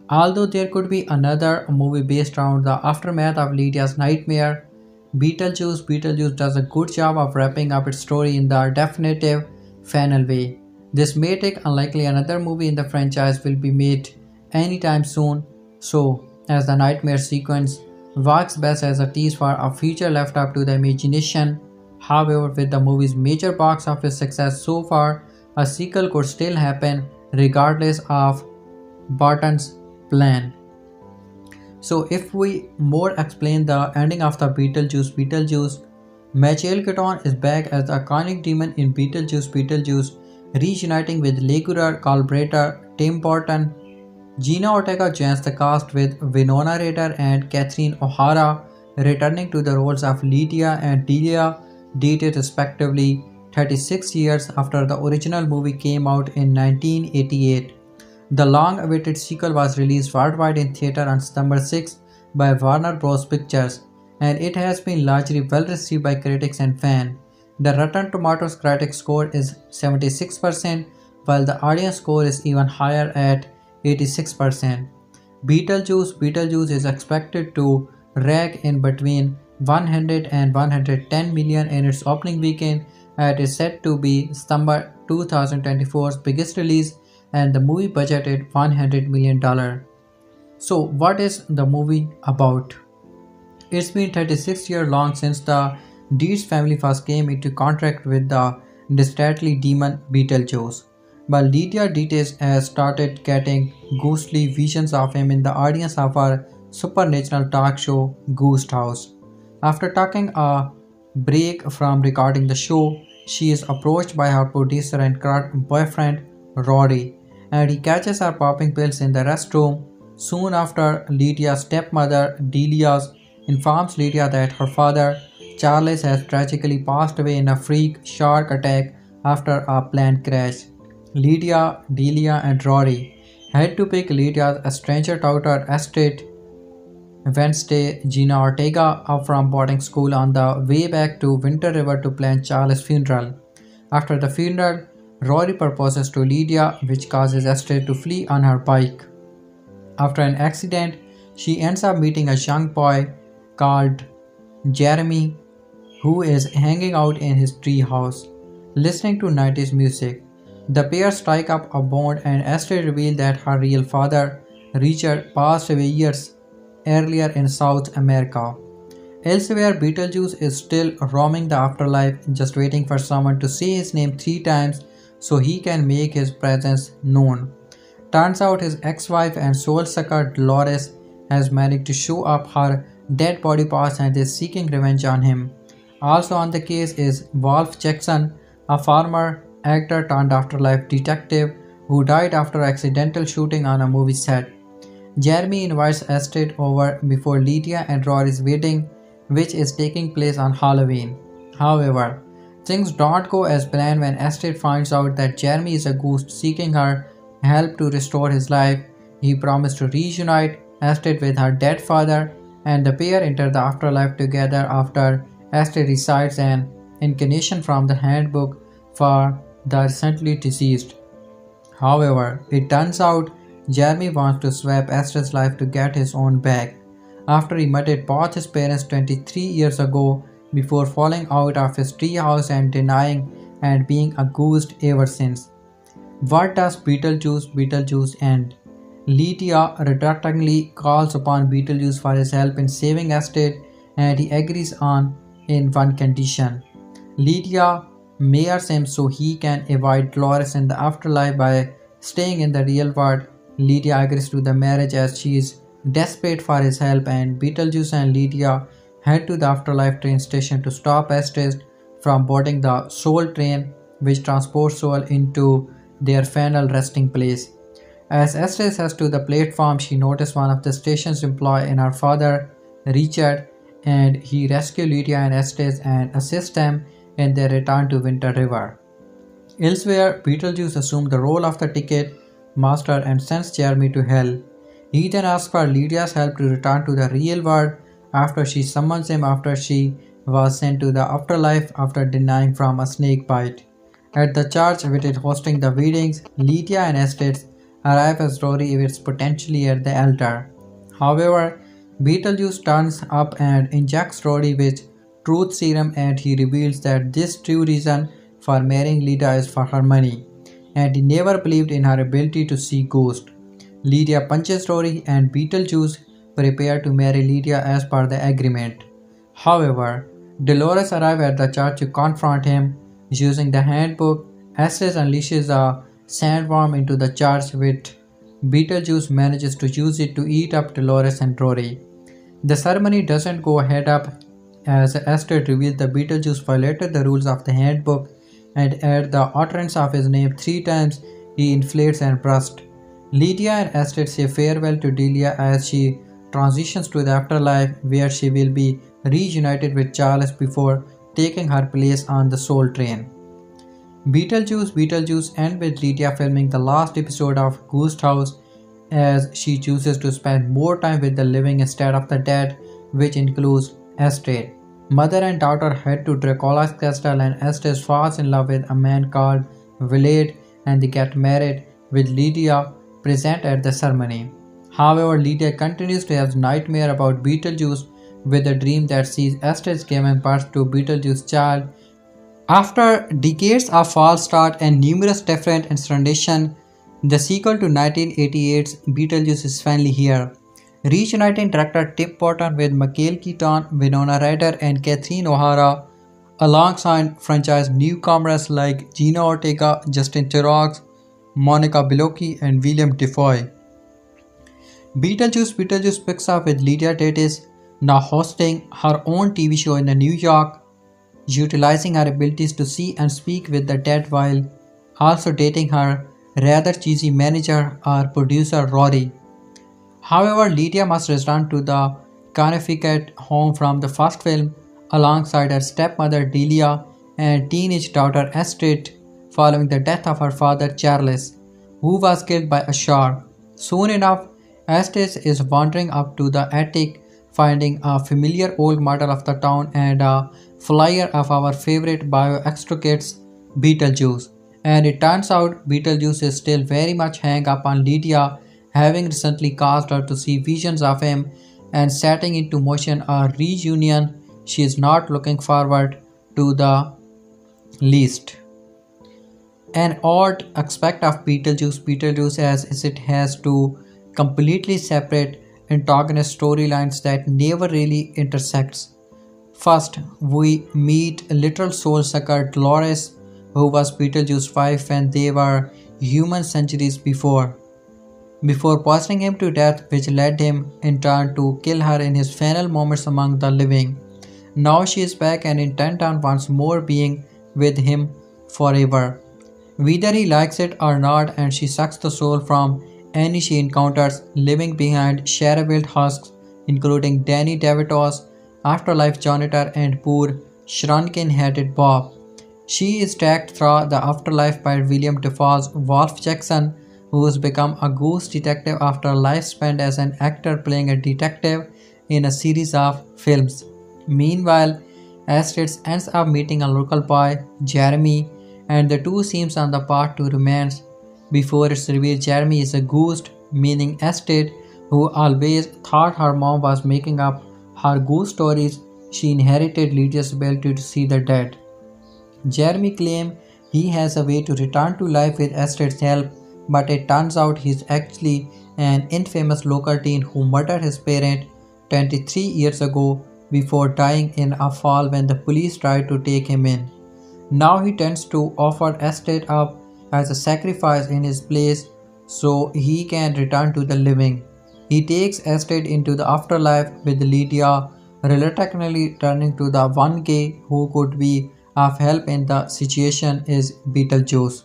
Although there could be another movie based around the aftermath of Lydia's nightmare, Beetlejuice does a good job of wrapping up its story in the definitive final way. This may take unlikely another movie in the franchise will be made anytime soon, so as the nightmare sequence works best as a tease for a future left up to the imagination. However, with the movie's major box office success so far, a sequel could still happen regardless of Burton's plan. So if we more explain the ending of the Beetlejuice, Michael Keaton is back as the iconic demon in Beetlejuice, reuniting with regular collaborator Tim Burton. Jenna Ortega joins the cast with Winona Ryder and Catherine O'Hara returning to the roles of Lydia and Delia, dated respectively 36 years after the original movie came out in 1988. The long-awaited sequel was released worldwide in theater on September 6 by Warner Bros. Pictures, and it has been largely well received by critics and fans. The Rotten Tomatoes critic score is 76%, while the audience score is even higher at 86%. Beetlejuice is expected to rake in between 100 and 110 million in its opening weekend, and is set to be September 2024's biggest release, and the movie budgeted $100 million. So what is the movie about? It's been 36 years long since the Deetz family first came into contact with the distractly demon Beetlejuice, but Lydia Deetz has started getting ghostly visions of him in the audience of her supernatural talk show Ghost House. After taking a break from recording the show, she is approached by her producer and current boyfriend Rory, and he catches her popping pills in the restroom. Soon after, Lydia's stepmother Delia informs Lydia that her father Charles has tragically passed away in a freak shark attack after a plane crash. Lydia, Delia, and Rory had to pick Lydia's stranger daughter Astrid Wednesday Jenna Ortega up from boarding school on the way back to Winter River to plan Charles' funeral. After the funeral, Rory proposes to Lydia, which causes Astrid to flee on her bike. After an accident, she ends up meeting a young boy called Jeremy, who is hanging out in his tree house. listening to 90s music. The pair strike up a bond and Astrid reveals that her real father, Richard, passed away years earlier in South America. Elsewhere, Beetlejuice is still roaming the afterlife, just waiting for someone to say his name 3 times so he can make his presence known. Turns out his ex-wife and soul-sucker Dolores has managed to show up her dead body parts and is seeking revenge on him. Also on the case is Wolf Jackson, a former actor turned afterlife detective who died after accidental shooting on a movie set. Jeremy invites Astrid over before Lydia and Rory's wedding, which is taking place on Halloween. However, things don't go as planned when Astrid finds out that Jeremy is a ghost seeking her help to restore his life. He promised to reunite Astrid with her dead father, and the pair enter the afterlife together after Astrid recites an incantation from the handbook for the recently deceased. However, it turns out Jeremy wants to swap Astrid's life to get his own back, after he murdered both his parents 23 years ago before falling out of his treehouse and denying and being a ghost ever since. What does Beetlejuice end? Lydia reluctantly calls upon Beetlejuice for his help in saving Astrid, and he agrees on in one condition. Lydia marries him so he can avoid Dolores in the afterlife by staying in the real world. Lydia agrees to the marriage as she is desperate for his help, and Beetlejuice and Lydia head to the afterlife train station to stop Astrid from boarding the soul train, which transports soul into their final resting place. As Astrid heads to the platform, she notices one of the station's employees in her father, Richard, and he rescues Lydia and Astrid and assists them in their return to Winter River. Elsewhere, Beetlejuice assumes the role of the ticket master and sends Jeremy to hell. He then asks for Lydia's help to return to the real world after she summons him after she was sent to the afterlife after dying from a snake bite. At the church which is hosting the weddings, Lydia and Astrid arrive as Rory is potentially at the altar. However, Beetlejuice turns up and injects Rory with truth serum, and he reveals that this true reason for marrying Lydia is for her money, and he never believed in her ability to see ghosts. Lydia punches Rory and Beetlejuice prepare to marry Lydia as per the agreement. However, Dolores arrives at the church to confront him. Using the handbook, Astrid unleashes a sandworm into the church, which Beetlejuice manages to use it to eat up Dolores and Rory. The ceremony doesn't go ahead up as Astrid reveals that Beetlejuice violated the rules of the handbook, and at the utterance of his name 3 times, he inflates and bursts. Lydia and Astrid say farewell to Delia as she transitions to the afterlife, where she will be reunited with Charles before taking her place on the Soul Train. Beetlejuice ends with Lydia filming the last episode of Ghost House as she chooses to spend more time with the living instead of the dead, which includes Astrid. Mother and daughter head to Dracula's castle, and Astrid falls in love with a man called Vlad, and they get married, with Lydia present at the ceremony. However, Lydia continues to have nightmares about Beetlejuice, with a dream that sees Astrid giving birth to Beetlejuice's child. After decades of false start and numerous different incarnations, the sequel to 1988's Beetlejuice is finally here. Reuniting director Tim Burton with Michael Keaton, Winona Ryder, and Catherine O'Hara, alongside franchise newcomers like Jenna Ortega, Justin Theroux, Monica Bellucci, and William Dafoe. Beetlejuice picks up with Lydia Deetz now hosting her own TV show in New York, utilizing her abilities to see and speak with the dead while also dating her rather cheesy manager or producer Rory. However, Lydia must return to the Connecticut home from the first film alongside her stepmother Delia and teenage daughter Astrid following the death of her father Charles, who was killed by a shark. Soon enough, Astrid is wandering up to the attic, finding a familiar old model of the town and a flyer of our favorite bio-extricates, Beetlejuice. And it turns out Beetlejuice is still very much hung up on Lydia, having recently caused her to see visions of him and setting into motion a reunion she is not looking forward to the least. An odd aspect of Beetlejuice is it has two completely separate antagonist storylines that never really intersects. First, we meet literal soul sucker Dolores, who was Beetlejuice's wife when they were human centuries before poisoning him to death, which led him in turn to kill her in his final moments among the living. Now she is back and intent on once more being with him forever. Whether he likes it or not, and she sucks the soul from any she encounters, leaving behind share-built husks, including Danny DeVito's Afterlife janitor and poor shrunken-headed Bob. She is tracked through the afterlife by William Dafoe's Wolf Jackson, who has become a ghost detective after a life spent as an actor playing a detective in a series of films. Meanwhile, Astrid ends up meeting a local boy, Jeremy, and the two seems on the path to romance before it's revealed Jeremy is a ghost, meaning Astrid, who always thought her mom was making up her ghost stories. She inherited Lydia's ability to see the dead. Jeremy claims he has a way to return to life with Astrid's help, but it turns out he's actually an infamous local teen who murdered his parent 23 years ago before dying in a fall when the police tried to take him in. Now he tends to offer Astrid up as a sacrifice in his place so he can return to the living. He takes Astrid into the afterlife with Lydia reluctantly turning to the one guy who could be of help in the situation is Beetlejuice.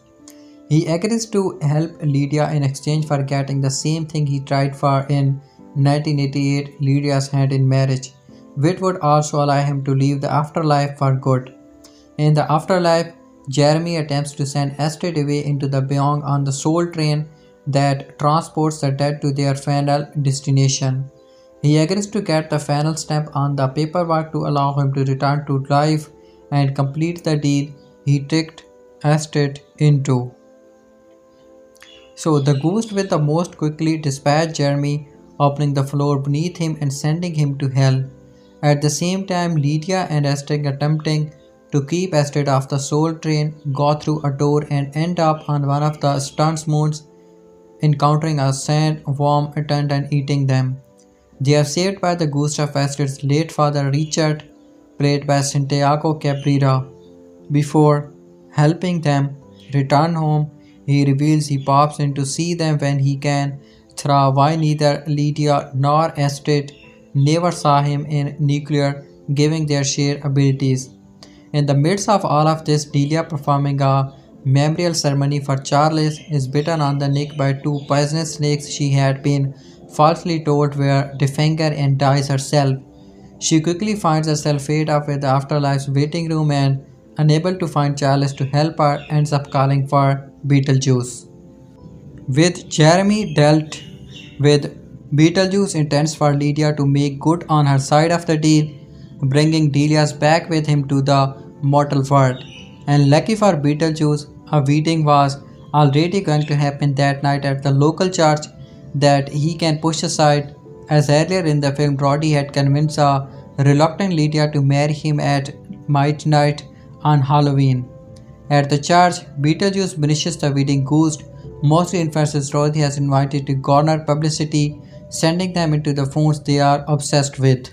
He agrees to help Lydia in exchange for getting the same thing he tried for in 1988, Lydia's hand in marriage, which would also allow him to leave the afterlife for good. In the afterlife, Jeremy attempts to send Astrid away into the beyond on the soul train that transports the dead to their final destination. He agrees to get the final stamp on the paperwork to allow him to return to life and complete the deal he tricked Astrid into. So the ghost with the most quickly dispatched Jeremy, opening the floor beneath him and sending him to hell. At the same time, Lydia and Astrid attempting to keep Astrid off the soul train go through a door and end up on one of the stunts moons, encountering a sandworm attendant eating them. They are saved by the ghost of Astrid's late father Richard, played by Santiago Cabrera. Before helping them return home, he reveals he pops in to see them when he can, through why neither Lydia nor Astrid never saw him in nuclear, giving their shared abilities. In the midst of all of this, Delia, performing a memorial ceremony for Charles, is bitten on the neck by two poisonous snakes she had been falsely told were definger and dies herself. She quickly finds herself fed up with the afterlife's waiting room and, unable to find Charles to help her, ends up calling for Beetlejuice. With Jeremy dealt with, Beetlejuice intends for Lydia to make good on her side of the deal, bringing Delia's back with him to the mortal world. And lucky for Beetlejuice, a wedding was already going to happen that night at the local church that he can push aside, as earlier in the film Roddy had convinced a reluctant Lydia to marry him at midnight on Halloween. At the church, Beetlejuice banishes the wedding ghost, mostly influences Roddy has invited to garner publicity, sending them into the phones they are obsessed with.